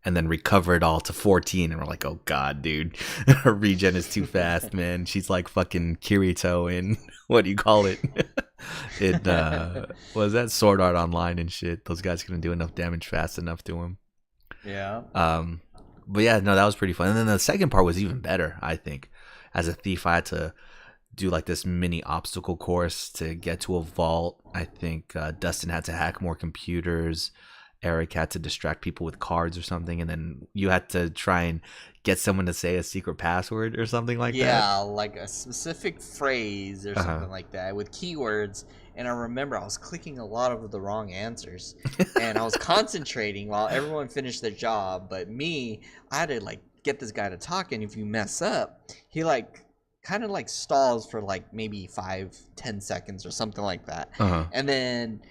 and then recover it all to 14. And we're like, oh god, dude, her regen is too fast, man. She's like fucking Kirito in what do you call it? It was that Sword Art Online and shit. Those guys couldn't do enough damage fast enough to him. Yeah. But yeah, no, that was pretty fun. And then the second part was even better, I think. As a thief, I had to do like this mini obstacle course to get to a vault. I think Dustin had to hack more computers, Eric had to distract people with cards or something, and then you had to try and get someone to say a secret password or something like that. Yeah, like a specific phrase or Uh-huh. something like that with keywords. And I remember I was clicking a lot of the wrong answers, and I was concentrating while everyone finished their job. But me, I had to like get this guy to talk, and if you mess up, he like kind of like stalls for like maybe 5-10 seconds or something like that. Uh-huh. And then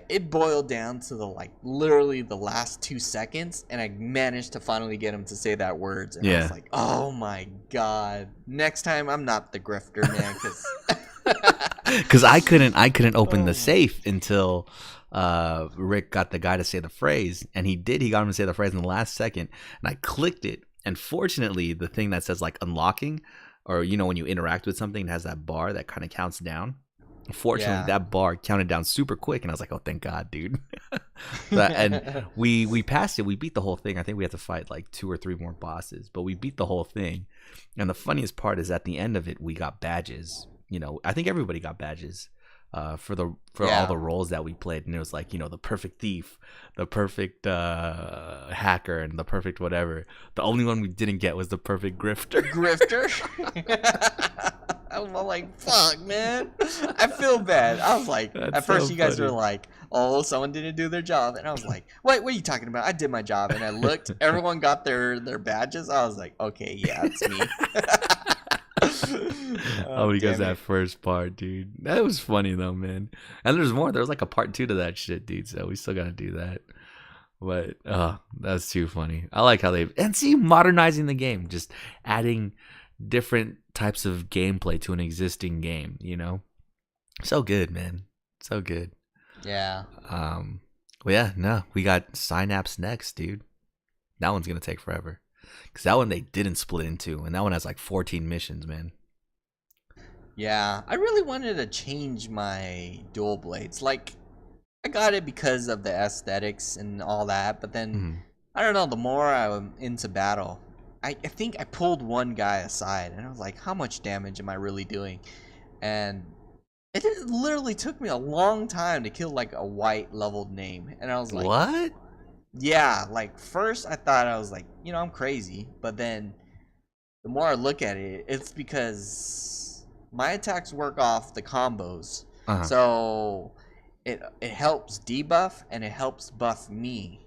it boiled down to the like literally the last 2 seconds, and I managed to finally get him to say that words. And I Yeah. was like, oh my god, next time I'm not the grifter, man, because Because I couldn't open Oh. the safe until Rick got the guy to say the phrase, and he did. He got him to say the phrase in the last second, and I clicked it. And fortunately, the thing that says like unlocking, or you know when you interact with something, it has that bar that kind of counts down. Fortunately, Yeah. that bar counted down super quick, and I was like, "Oh, thank God, dude!" And we passed it. We beat the whole thing. I think we had to fight like 2 or 3 more bosses, but we beat the whole thing. And the funniest part is at the end of it, we got badges. You know, I think everybody got badges for all Yeah. the roles that we played, and it was like, you know, the perfect thief, the perfect hacker, and the perfect whatever. The only one we didn't get was the perfect grifter. grifter. I'm like, fuck, man. I feel bad. I was like, That's at first so you guys funny. were like, oh, someone didn't do their job, and I was like, what are you talking about? I did my job, and I looked, everyone got their badges. I was like, okay, yeah, it's me. Oh, because damn that it. first part, dude. That was funny though, man. And there's more. There's like a part 2 to that shit, dude. So we still gotta do that. But that's too funny. I like how they and see modernizing the game, just adding different types of gameplay to an existing game. You know, so good, man. So good. Yeah. Well, yeah, no, we got Synapse next, dude. That one's gonna take forever. Because that one they didn't split into, and that one has like 14 missions, man. Yeah, I really wanted to change my dual blades. Like, I got it because of the aesthetics and all that, but then Mhm. I don't know. The more I'm into battle, I think I pulled one guy aside, and I was like, "How much damage am I really doing?" And literally took me a long time to kill like a white leveled name, and I was like, What? "Yeah." Like first, I thought I was like, I'm crazy, but then the more I look at it, it's because my attacks work off the combos. Uh-huh. So it helps debuff and it helps buff me.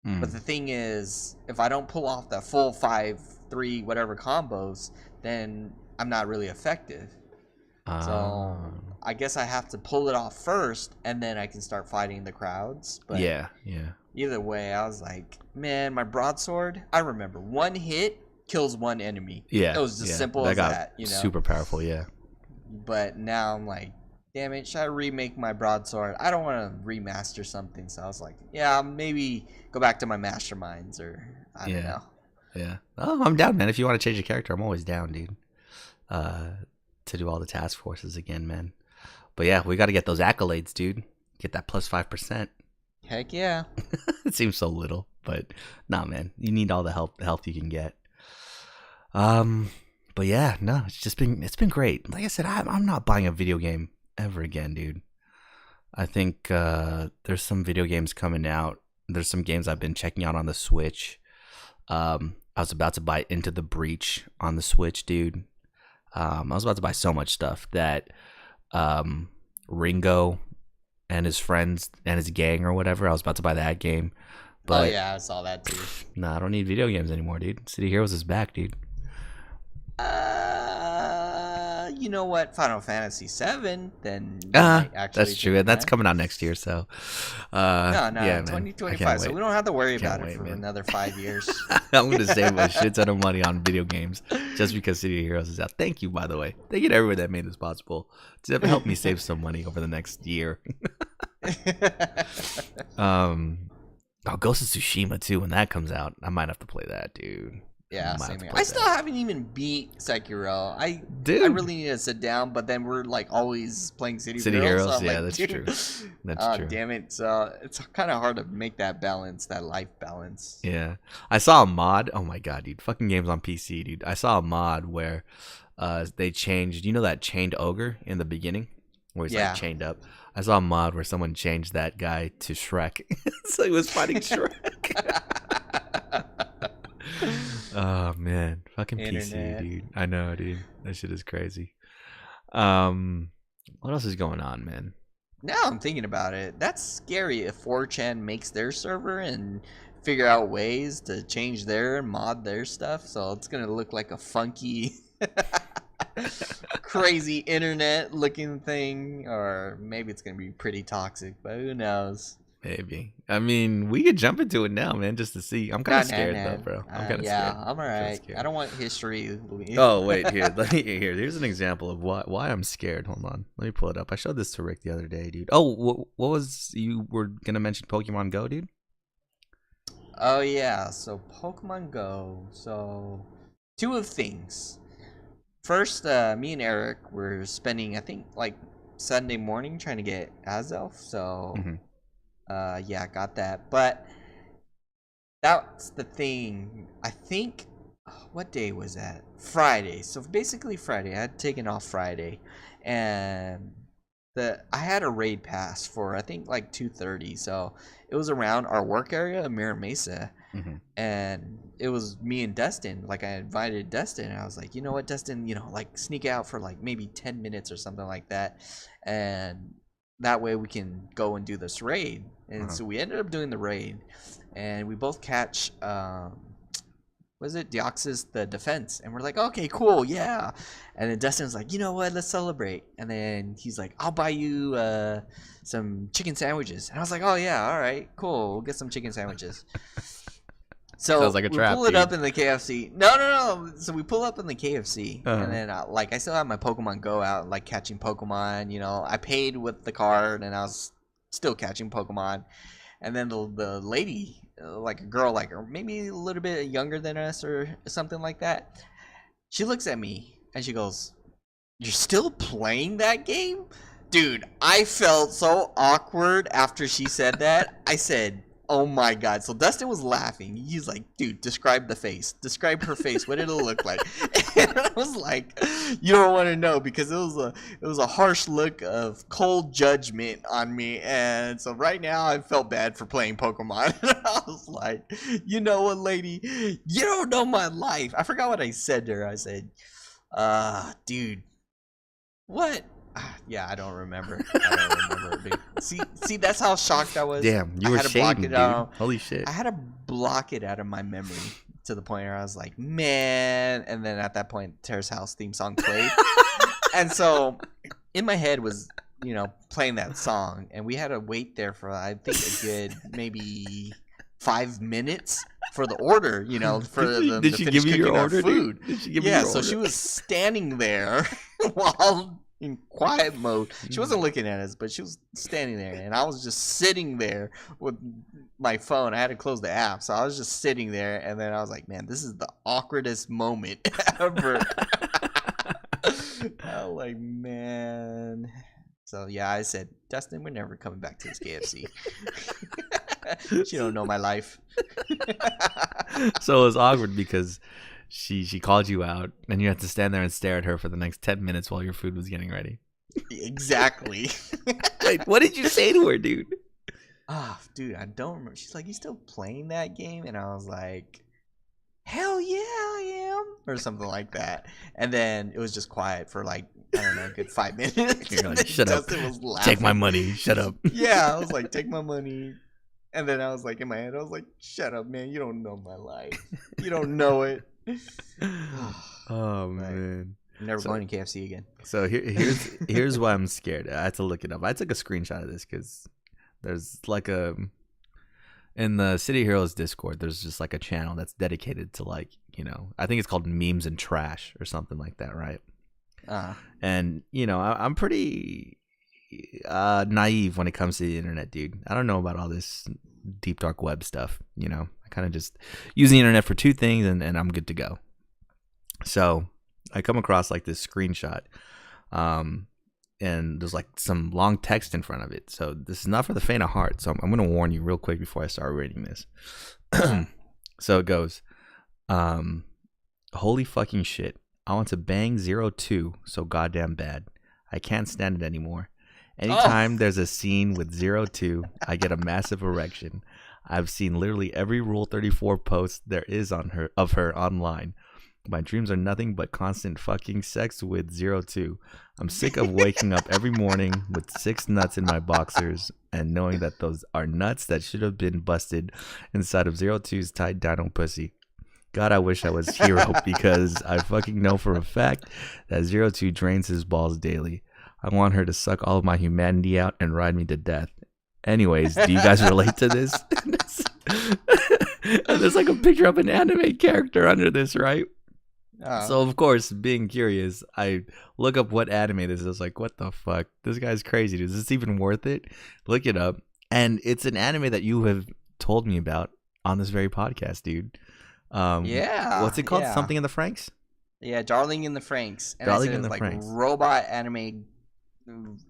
Mm. But the thing is, if I don't pull off the full 5-3 whatever combos, then I'm not really effective. So I guess I have to pull it off first, and then I can start fighting the crowds. But yeah. either way, I was like, man, my broadsword. I remember one hit kills one enemy. Yeah. It was just simple as got that, super powerful, yeah. But now I'm like, damn it, should I remake my broadsword? I don't want to remaster something. So I was like, yeah, maybe go back to my masterminds, or I don't know. Yeah. Oh, I'm down, man. If you want to change your character, I'm always down, dude. To do all the task forces again, man. But yeah, we got to get those accolades, dude. Get that plus 5%. Heck yeah. It seems so little, but nah, man. You need all the health you can get. But yeah, no, it's been great. Like I said, I'm not buying a video game ever again, dude. I think there's some video games coming out. There's some games I've been checking out on the Switch. I was about to buy Into the Breach on the Switch, dude. I was about to buy so much stuff that Ringo and his friends and his gang or whatever, I was about to buy that game. But Oh yeah, I saw that too. nah, I don't need video games anymore, dude. City Heroes is back, dude. You know what? Final Fantasy VII. Then you might actually That's true. do And that's that. coming out next year, so No, yeah, man. 2025. So we don't have to worry Can't about it wait, for man. another 5 years. I'm gonna save a shit ton of money on video games just because City of Heroes is out. Thank you, by the way. Thank you to everyone that made this possible to help me save some money over the next year. Ghost of Tsushima too. When that comes out, I might have to play that, dude. Yeah, Might have same to here. play I still that. haven't even beat Sekiro. I Dude, really need to sit down, but then we're like always playing City City Heroes. Heroes, So I'm yeah, like, that's dude, true. That's oh, true. damn it. So it's kind of hard to make that balance, that life balance. Yeah, I saw a mod. Oh my god, dude! Fucking games on PC, dude. I saw a mod where they changed. You know that chained ogre in the beginning, where he's Yeah. like chained up. I saw a mod where someone changed that guy to Shrek, so he was fighting Shrek. Oh man, fucking Internet. PC, dude. I know, dude. That shit is crazy. What else is going on, man? Now I'm thinking about it. That's scary if 4chan makes their server and figure out ways to change their mod their stuff. So it's gonna look like a funky, crazy internet looking thing, or maybe it's gonna be pretty toxic. But who knows? Maybe. I mean, we could jump into it now, man, just to see. I'm kind of Nah, scared nah, though, nah. bro. I'm kind of Yeah, scared. I'm alright. scared. I don't want history. Oh wait, here. Here's an example of why I'm scared. Hold on, let me pull it up. I showed this to Rick the other day, dude. Oh, what was you were gonna mention? Pokemon Go, dude. Oh yeah, so Pokemon Go. So two of things. First, me and Eric were spending, I think, like Sunday morning trying to get Azelf. So, Mhm. yeah, got that. But that's the thing. I think, what day was that? Friday. So basically Friday. I had taken off Friday, and I had a raid pass for I think like 2:30. So it was around our work area, Mira Mesa, Mhm. and it was me and Dustin. Like I invited Dustin, and I was like, you know what, Dustin, like sneak out for like maybe 10 minutes or something like that, and that way we can go and do this raid. And so we ended up doing the raid, and we both catch was it Deoxys the defense, and we're like, okay, cool, yeah. And then Dustin's like, you know what, let's celebrate. And then he's like, I'll buy you some chicken sandwiches. And I was like, oh yeah, all right, cool, we'll get some chicken sandwiches. So Sounds like a we trap, pull it dude. up in the KFC. No. So we pull up in the KFC, Uh-huh. and then I still have my Pokemon Go out, like catching Pokemon. I paid with the card, and I was still catching Pokemon. And then the lady, like a girl, like or maybe a little bit younger than us or something like that, she looks at me and she goes, "You're still playing that game?" Dude, I felt so awkward after she said that. I said, oh my god. So Dustin was laughing. He's like, dude, describe the face. Describe her face. What did it look like? And I was like, you don't want to know, because it was a harsh look of cold judgment on me. And so right now I felt bad for playing Pokemon. I was like, you know what, lady? You don't know my life. I forgot what I said to her. I said, dude, what? Yeah, I don't remember. Dude. See, that's how shocked I was. Damn, you I were had to block shamed, it dude. out. Holy shit. I had to block it out of my memory to the point where I was like, man. And then at that point, Terrace House theme song played. And so in my head was, playing that song. And we had to wait there for, I think, a good maybe 5 minutes for the order, for them Did to she finish give you your cooking our order, food. dude? Did she give you Yeah, your so order? she was standing there while in quiet mode. She wasn't looking at us, but she was standing there, and I was just sitting there with my phone. I had to close the app, so I was just sitting there, and then I was like, man, this is the awkwardest moment ever. I was like, man. So yeah, I said, Dustin, we're never coming back to this KFC. She don't know my life. So it was awkward because she called you out and you had to stand there and stare at her for the next 10 minutes while your food was getting ready. Exactly. Wait, what did you say to her, dude? Dude, I don't remember. She's like, you still playing that game? And I was like, hell yeah, I am. Or something like that. And then it was just quiet for like, I don't know, a good 5 minutes. You're And like, then shut up. Dustin was Take my laughing. money. Shut up. Yeah, I was like, take my money. And then I was like, in my head, I was like, shut up, man. You don't know my life. You don't know it. Oh, man. I'm never So- going to KFC again. So here's why I'm scared. I had to look it up. I took a screenshot of this because there's like in the City Heroes Discord, there's just like a channel that's dedicated to like, I think it's called Memes and Trash or something like that, right? And I'm pretty naive when it comes to the internet, dude. I don't know about all this deep dark web stuff. I kind of just use the internet for two things and I'm good to go. So I come across like this screenshot, and there's like some long text in front of it. So this is not for the faint of heart. So I'm going to warn you real quick before I start reading this. So it goes, holy fucking shit. I want to bang 02 so goddamn bad. I can't stand it anymore. Oh, Anytime there's a scene with Zero Two, I get a massive erection. I've seen literally every Rule 34 post there is on her of her online. My dreams are nothing but constant fucking sex with Zero Two. I'm sick of waking up every morning with 6 nuts in my boxers and knowing that those are nuts that should have been busted inside of Zero Two's tight dino pussy. God, I wish I was Hero because I fucking know for a fact that Zero Two drains his balls daily. I want her to suck all of my humanity out and ride me to death. Anyways, do you guys relate to this? And there's like a picture of an anime character under this, right? oh. So of course, being curious, I look up what anime this is. Like, what the fuck? This guy's crazy, dude. Is this even worth it? Look it up, and it's an anime that you have told me about on this very podcast, dude. Yeah. What's it called? Yeah. Something in the Franks? Yeah, Darling in the Franxx. And Darling I said in the it's like Franxx. robot anime,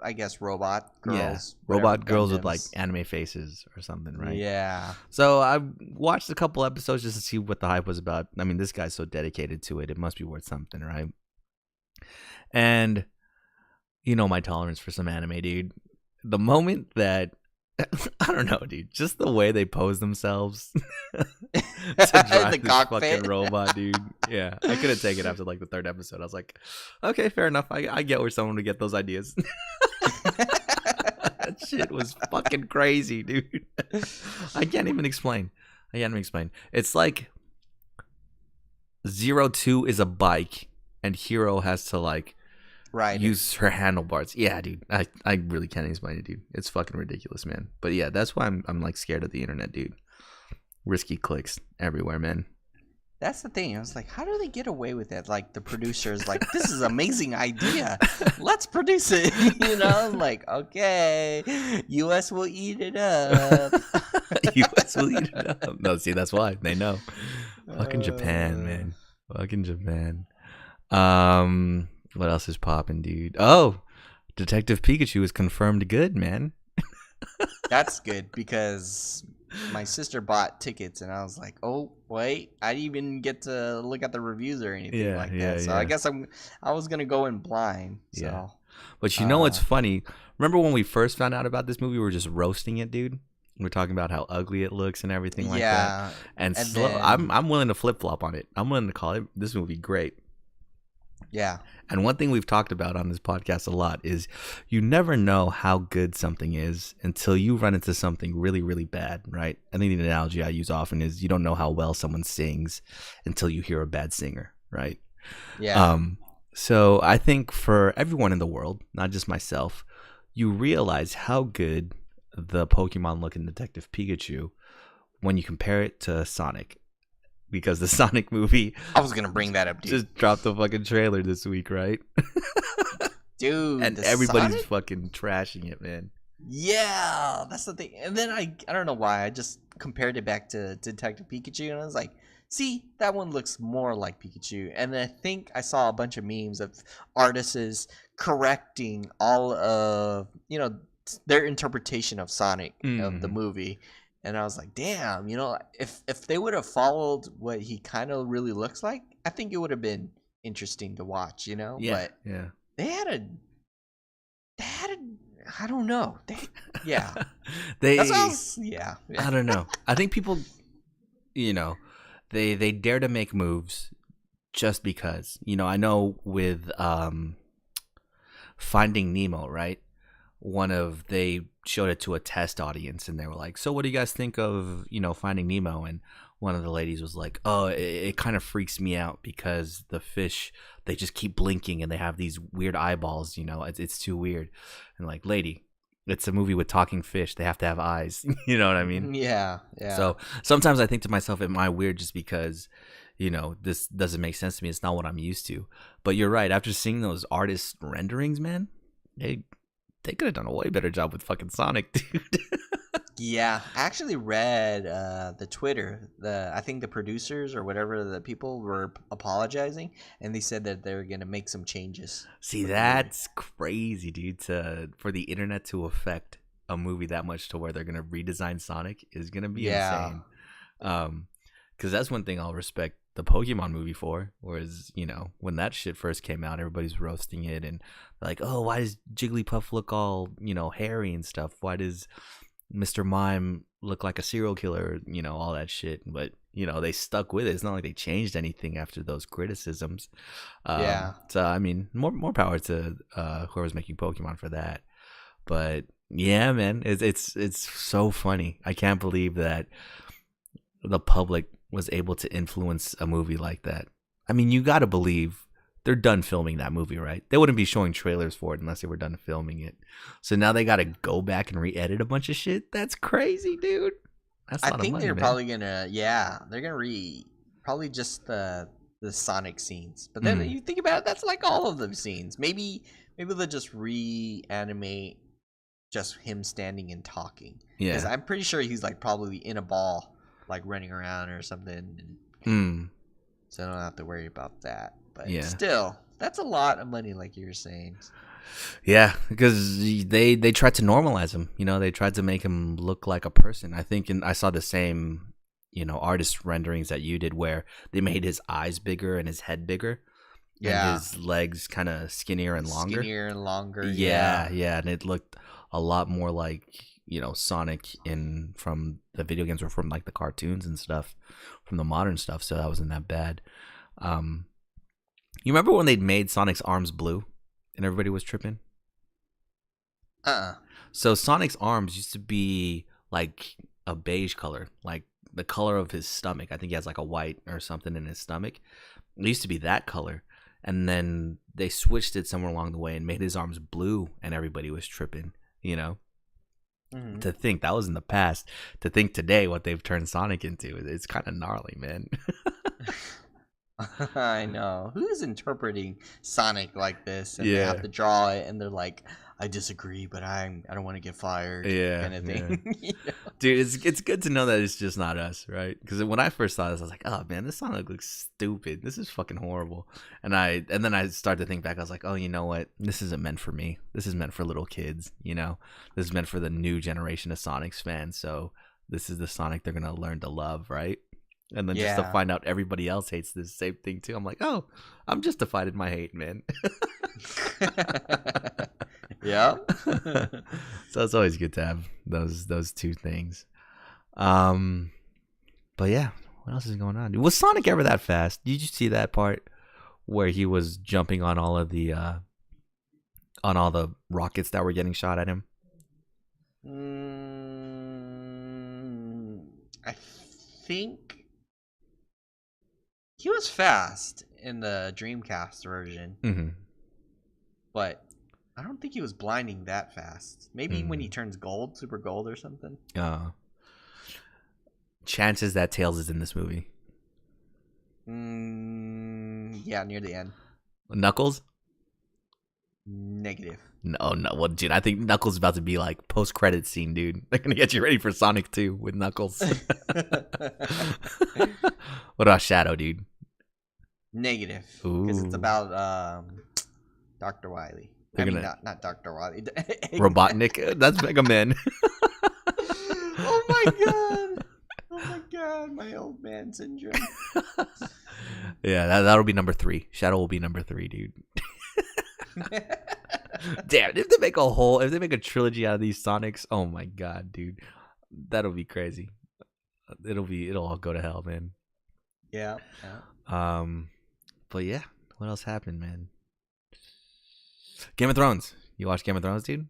I guess robot girls. Yeah, whatever, robot girls with like Gundams. anime faces or something, right? Yeah. So I watched a couple episodes just to see what the hype was about. I mean, this guy's so dedicated to it; it must be worth something, right? And you know my tolerance for some anime, dude. The moment that I don't know, dude, just the way they pose themselves to drive The this cockpit. fucking robot, dude. Yeah, I couldn't take it after like the 3rd episode. I was like, okay, fair enough. I get where someone would get those ideas. That shit was fucking crazy, dude. I can't even explain. It's like Zero Two is a bike, and Hero has to like Right. use her handlebars. Yeah, dude. I really can't explain it, dude. It's fucking ridiculous, man. But yeah, that's why I'm like scared of the internet, dude. Risky clicks everywhere, man. That's the thing. I was like, how do they get away with it? Like the producers, like, this is an amazing idea. Let's produce it. You know, like, okay, US will eat it up. US will eat it up. No, see, that's why they know. Fucking Japan, man. Fucking Japan. What else is popping, dude? Oh, Detective Pikachu is confirmed good, man. That's good because my sister bought tickets and I was like, oh wait, I didn't even get to look at the reviews or anything Yeah, like yeah, that. So yeah. I guess I was gonna go in blind. So Yeah. But you know what's Uh, funny? Remember when we first found out about this movie? We were just roasting it, dude. We are talking about how ugly it looks and everything like that. yeah, And and slow, then- I'm willing to flip flop on it. I'm willing to call it this movie great. yeah, And one thing we've talked about on this podcast a lot is you never know how good something is until you run into something really, really bad, right? I think the analogy I use often is you don't know how well someone sings until you hear a bad singer, right? yeah. So I think for everyone in the world, not just myself, you realize how good the Pokemon look in Detective Pikachu when you compare it to Sonic. Because the Sonic movie I was gonna bring that up, dude. just dropped the fucking trailer this week, right? Dude, And the everybody's Sonic? fucking trashing it, man. Yeah, that's the thing. And then I don't know why I just compared it back to Detective Pikachu, and I was like, see, that one looks more like Pikachu. And then I think I saw a bunch of memes of artists correcting all of their interpretation of Sonic of the Mhm. movie. And I was like, damn, if they would have followed what he kind of really looks like, I think it would have been interesting to watch, Yeah, But yeah. they had a I don't know. Yeah. They, That's what I was, yeah. I don't know. I think people, they dare to make moves just because. I know with Finding Nemo, right? They showed it to a test audience and they were like, so what do you guys think of, Finding Nemo? And one of the ladies was like, oh, it kind of freaks me out because the fish, they just keep blinking and they have these weird eyeballs, it's too weird. And like, lady, it's a movie with talking fish. They have to have eyes. You know what I mean? Yeah. Yeah. So sometimes I think to myself, am I weird just because, this doesn't make sense to me. It's not what I'm used to. But you're right. After seeing those artist renderings, man, they could have done a way better job with fucking Sonic, dude. yeah. I actually read the Twitter. I think the producers or whatever the people were apologizing, and they said that they were gonna make some changes. See, that's crazy, dude. For the internet to affect a movie that much to where they're gonna redesign Sonic is gonna be Yeah. insane. Because that's one thing I'll respect the Pokemon movie for. Whereas, when that shit first came out, everybody's roasting it and like, oh, why does Jigglypuff look all, hairy and stuff? Why does Mr. Mime look like a serial killer? All that shit. But, they stuck with it. It's not like they changed anything after those criticisms. Yeah. So, I mean, more power to whoever's making Pokemon for that. But yeah, man, it's so funny. I can't believe that the public was able to influence a movie like that. I mean, you got to believe they're done filming that movie, right? They wouldn't be showing trailers for it unless they were done filming it. So now they got to go back and re-edit a bunch of shit. That's crazy, dude. That's a lot of money, they're man. probably gonna, they're gonna probably just the Sonic scenes. But then you think about it, that's like all of them scenes. Maybe they'll just reanimate just him standing and talking. Yeah. Because I'm pretty sure he's like probably in a ball, like running around or something. So I don't have to worry about that. But still, that's a lot of money, like you were saying. Yeah, because they tried to normalize him. They tried to make him look like a person. I think, and I saw the same, artist renderings that you did, where they made his eyes bigger and his head bigger. Yeah. And his legs kind of skinnier and longer. Yeah. Yeah, and it looked a lot more like, Sonic from the video games or from like the cartoons and stuff, from the modern stuff. So that wasn't that bad. You remember when they made Sonic's arms blue and everybody was tripping? So Sonic's arms used to be like a beige color, like the color of his stomach. I think he has like a white or something in his stomach. It used to be that color. And then they switched it somewhere along the way and made his arms blue and everybody was tripping, To think that was in the past. To think today what they've turned Sonic into, it's kind of gnarly, man. I know. Who's interpreting Sonic like this? And they have to draw it, and they're like, "I disagree, but I don't want to get fired." Kind of thing. Dude, it's good to know that it's just not us, right? Because when I first saw this, I was like, "Oh man, this Sonic looks stupid. This is fucking horrible." And then I started to think back. I was like, "Oh, you know what? This isn't meant for me. This is meant for little kids. This is meant for the new generation of Sonic's fans. So this is the Sonic they're gonna learn to love, right?" And then just to find out everybody else hates this same thing too, I'm like, oh, I'm justified in my hate, man. Yeah. So it's always good to have those two things. But yeah, what else is going on? Was Sonic ever that fast? Did you see that part where he was jumping on all of the on all the rockets that were getting shot at him? I think he was fast in the Dreamcast version, but I don't think he was blinding that fast. Maybe when he turns gold, super gold or something. Chances that Tails is in this movie. Yeah, near the end. Knuckles? Negative. No. Well, dude, I think Knuckles is about to be like post-credit scene, dude. They're gonna get you ready for Sonic 2 with Knuckles. What about Shadow, dude? Negative. Because it's about Dr. Wily. Not Dr. Wily. Robotnik? That's Mega Man. Oh my god, my old man syndrome. Yeah, that'll be number 3. Shadow will be number 3, dude. Damn, if they make a trilogy out of these Sonics, oh my god, dude, that'll be crazy. It'll all go to hell, man. Yeah. But yeah, what else happened, man? Game of Thrones. You watched Game of Thrones, dude?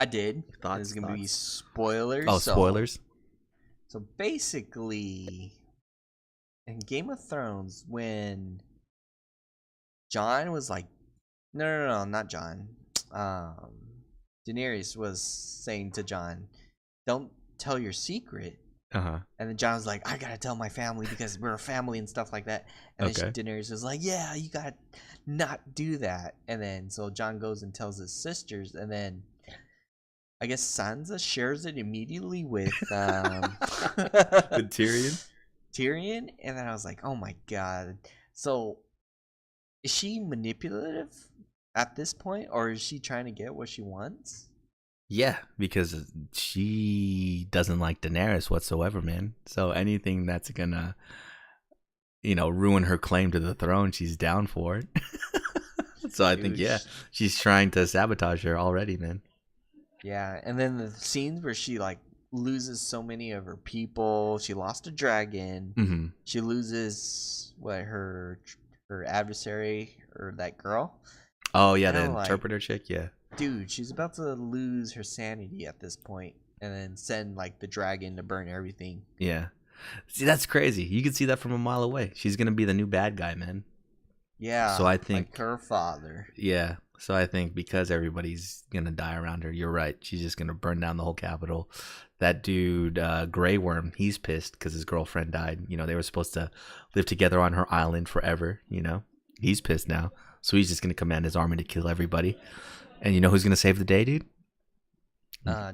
I did. There's gonna be spoilers. Oh, spoilers. So basically, in Game of Thrones, when Jon was like, no, not Jon. Daenerys was saying to Jon, "Don't tell your secret." And then Jon was like, "I gotta tell my family because we're a family and stuff like that." And then Daenerys was like, "Yeah, you gotta not do that." And then so Jon goes and tells his sisters, and then I guess Sansa shares it immediately with with Tyrion, and then I was like, "Oh my god!" So is she manipulative at this point, or is she trying to get what she wants? Yeah, because she doesn't like Daenerys whatsoever, man. So anything that's gonna ruin her claim to the throne she's down for. So I think, yeah, she's trying to sabotage her already, man. Yeah, and then the scenes where she like loses so many of her people. She lost a dragon. Mm-hmm. She loses her adversary or that girl. Oh yeah, the interpreter chick. Yeah, dude, she's about to lose her sanity at this point, and then send like the dragon to burn everything. Yeah, see, that's crazy. You can see that from a mile away. She's gonna be the new bad guy, man. Yeah. So I think like her father. Yeah. So I think because everybody's gonna die around her, you're right. She's just gonna burn down the whole capital. That dude, Grey Worm, he's pissed because his girlfriend died. They were supposed to live together on her island forever. He's pissed now, so he's just gonna command his army to kill everybody. And you know who's gonna save the day, dude?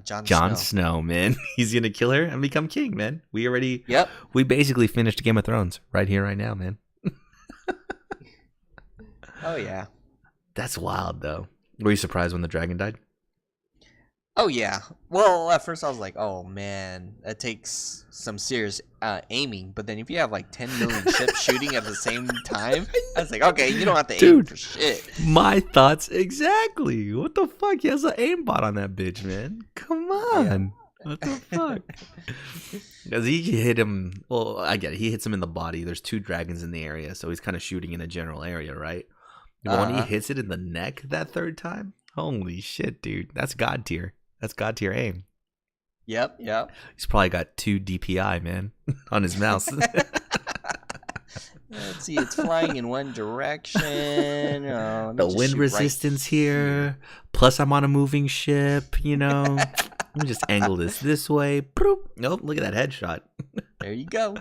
Jon Snow, man. He's gonna kill her and become king, man. Yep. We basically finished Game of Thrones right here, right now, man. Oh yeah. That's wild, though. Were you surprised when the dragon died? Oh yeah. Well, at first I was like, "Oh man, that takes some serious aiming." But then if you have like 10 million ships shooting at the same time, I was like, "Okay, you don't have to aim for shit." My thoughts exactly. What the fuck? He has an aimbot on that bitch, man. Come on. Yeah. What the fuck? Because he hit him. Well, I get it. He hits him in the body. There's 2 dragons in the area, so he's kind of shooting in a general area, right? But when he hits it in the neck that 3rd time, holy shit, dude. That's God tier. That's God tier aim. Yep. He's probably got 2 DPI, man, on his mouse. Let's see, it's flying in one direction. The wind resistance here. Plus, I'm on a moving ship, Let me just angle this way. Nope, look at that headshot. There you go.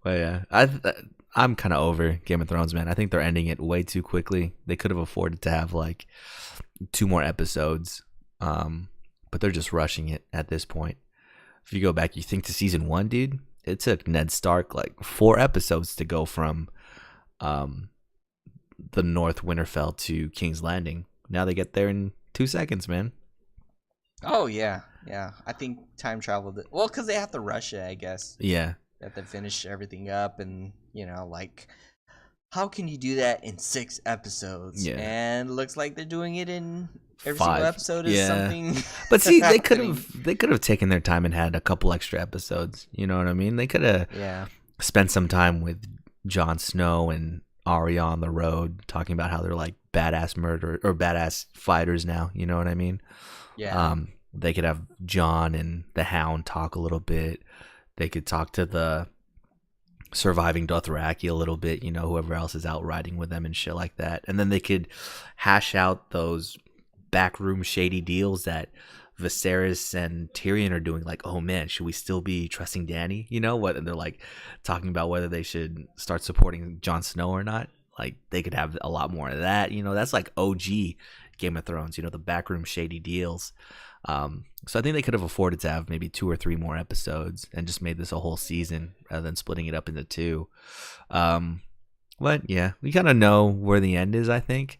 Well, yeah, I'm kind of over Game of Thrones, man. I think they're ending it way too quickly. They could have afforded to have like 2 more episodes, but they're just rushing it at this point. If you go back, you think to season 1, dude, it took Ned Stark like 4 episodes to go from the North Winterfell to King's Landing. Now they get there in 2 seconds, man. Oh yeah. I think time travel. Well, because they have to rush it, I guess. Yeah. They have to finish everything up, and like, how can you do that in 6 episodes? Yeah. And looks like they're doing it in every 5. single episode is something. But see, they could have taken their time and had a couple extra episodes. You know what I mean? They could have spent some time with Jon Snow and Arya on the road, talking about how they're like badass badass fighters now. You know what I mean? Yeah. They could have Jon and the Hound talk a little bit. They could talk to the surviving Dothraki a little bit, whoever else is out riding with them and shit like that. And then they could hash out those backroom shady deals that Viserys and Tyrion are doing. Like, oh man, should we still be trusting Dany? And they're like talking about whether they should start supporting Jon Snow or not. Like, they could have a lot more of that. That's like OG Game of Thrones, the backroom shady deals. So I think they could have afforded to have maybe 2 or 3 more episodes and just made this a whole season rather than splitting it up into 2. But yeah, we kind of know where the end is. I think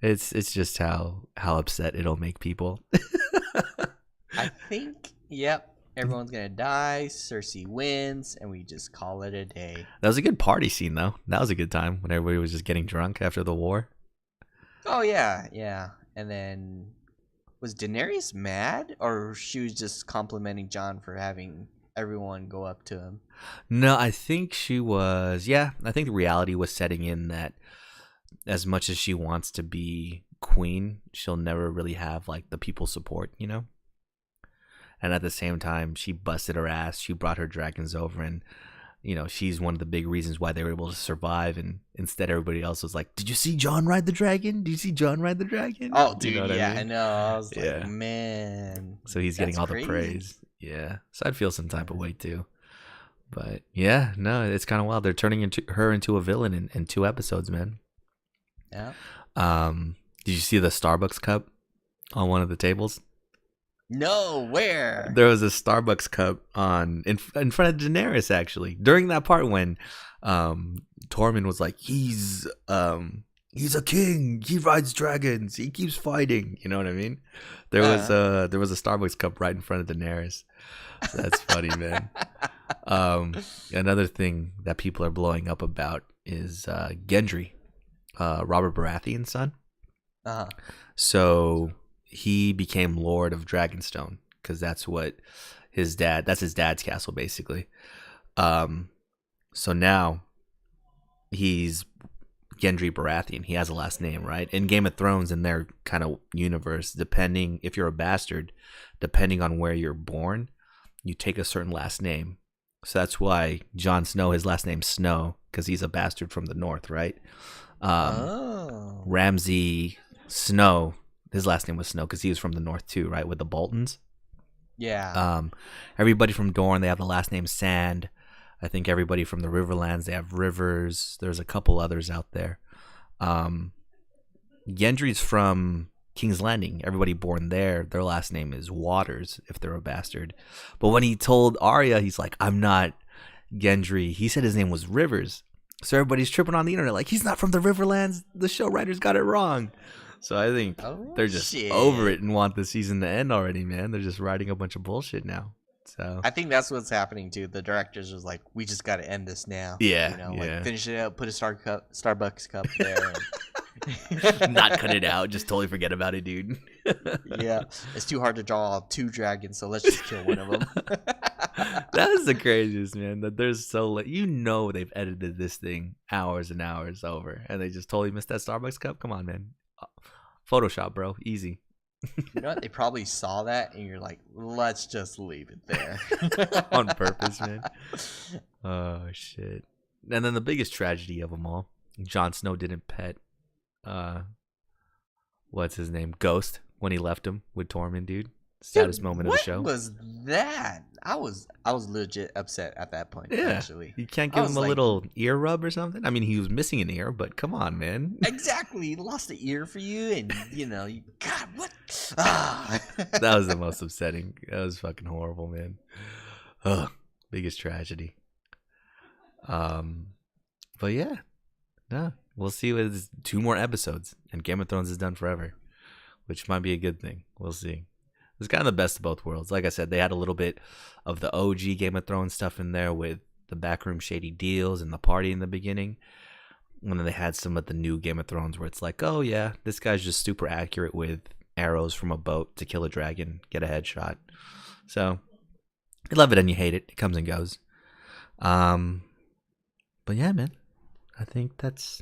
it's just how upset it'll make people. I think, yep, everyone's gonna die. Cersei wins, and we just call it a day. That was a good party scene, though. That was a good time when everybody was just getting drunk after the war. Oh yeah, and then. Was Daenerys mad, or she was just complimenting Jon for having everyone go up to him? No, I think she was. Yeah, I think the reality was setting in that as much as she wants to be queen, she'll never really have like the people's support, And at the same time, she busted her ass. She brought her dragons over, and she's one of the big reasons why they were able to survive. And instead, everybody else was like, "Did you see Jon ride the dragon? Did you see Jon ride the dragon?" Oh, dude, I mean? know. I was like, man. So he's getting all the praise. Yeah. So I'd feel some type of way too. But yeah, no, it's kind of wild. They're turning her into a villain in 2 episodes, man. Yeah. Did you see the Starbucks cup on one of the tables? No, where? There was a Starbucks cup in front of Daenerys, actually. During that part when Tormund was like, he's a king. He rides dragons. He keeps fighting. You know what I mean? There was a Starbucks cup right in front of Daenerys. That's funny, man. Another thing that people are blowing up about is Gendry, Robert Baratheon's son. Uh-huh. So he became Lord of Dragonstone because that's what that's his dad's castle, basically. So now he's Gendry Baratheon. He has a last name, right? In Game of Thrones, in their kind of universe, depending if you're a bastard, depending on where you're born, you take a certain last name. So that's why Jon Snow, his last name's Snow, because he's a bastard from the north, right? Ramsay Snow, his last name was Snow because he was from the north too, right? With the Boltons. Yeah. Everybody from Dorne, they have the last name Sand. I think everybody from the Riverlands, they have Rivers. There's a couple others out there. Gendry's from King's Landing. Everybody born there, their last name is Waters if they're a bastard. But when he told Arya, he's like, I'm not Gendry. He said his name was Rivers. So everybody's tripping on the internet like, he's not from the Riverlands. The show writers got it wrong. So I think they're just over it and want the season to end already, man. They're just writing a bunch of bullshit now. So I think that's what's happening too. The directors was like, we just got to end this now. Yeah, you know, yeah. like finish it up, put a Starbucks cup there. And not cut it out, just totally forget about it, dude. Yeah, it's too hard to draw 2 dragons, so let's just kill one of them. That is the craziest, man. That there's they've edited this thing hours and hours over, and they just totally missed that Starbucks cup. Come on, man. Photoshop, bro, easy. You know what? They probably saw that, and you're like, let's just leave it there. On purpose, man. Oh shit. And then the biggest tragedy of them all, Jon Snow didn't pet what's his name, Ghost, when he left him with Tormund, dude. Saddest moment of the show. What was that? I was legit upset at that point. Yeah, actually, you can't give him a little ear rub or something. I mean, he was missing an ear, but come on, man. Exactly, he lost the ear for you, and God, what? That was the most upsetting. That was fucking horrible, man. Ugh, biggest tragedy. But yeah, no, we'll see. With 2 more episodes, and Game of Thrones is done forever, which might be a good thing. We'll see. It's kind of the best of both worlds. Like I said, they had a little bit of the OG Game of Thrones stuff in there with the backroom shady deals and the party in the beginning. And then they had some of the new Game of Thrones where it's like, oh yeah, this guy's just super accurate with arrows from a boat to kill a dragon, get a headshot. So you love it and you hate it. It comes and goes. But yeah, man, I think that's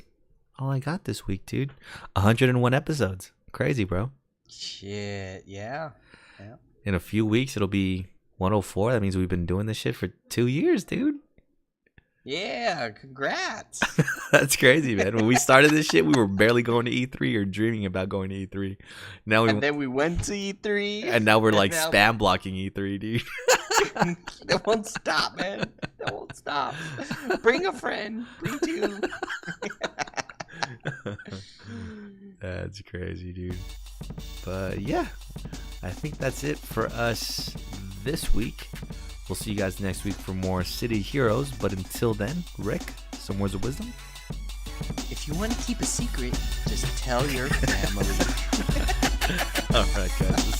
all I got this week, dude. 101 episodes. Crazy, bro. Shit, yeah. In a few weeks, it'll be 104. That means we've been doing this shit for 2 years, dude. Yeah, congrats. That's crazy, man. When we started this shit, we were barely going to E3 or dreaming about going to E3. Then we went to E3. And now we're like spam blocking E3, dude. That won't stop, man. That won't stop. Bring a friend. Bring 2. That's crazy, dude. But yeah, I think that's it for us this week. We'll see you guys next week for more City Heroes. But until then, Rick, some words of wisdom? If you want to keep a secret, just tell your family. All right, guys.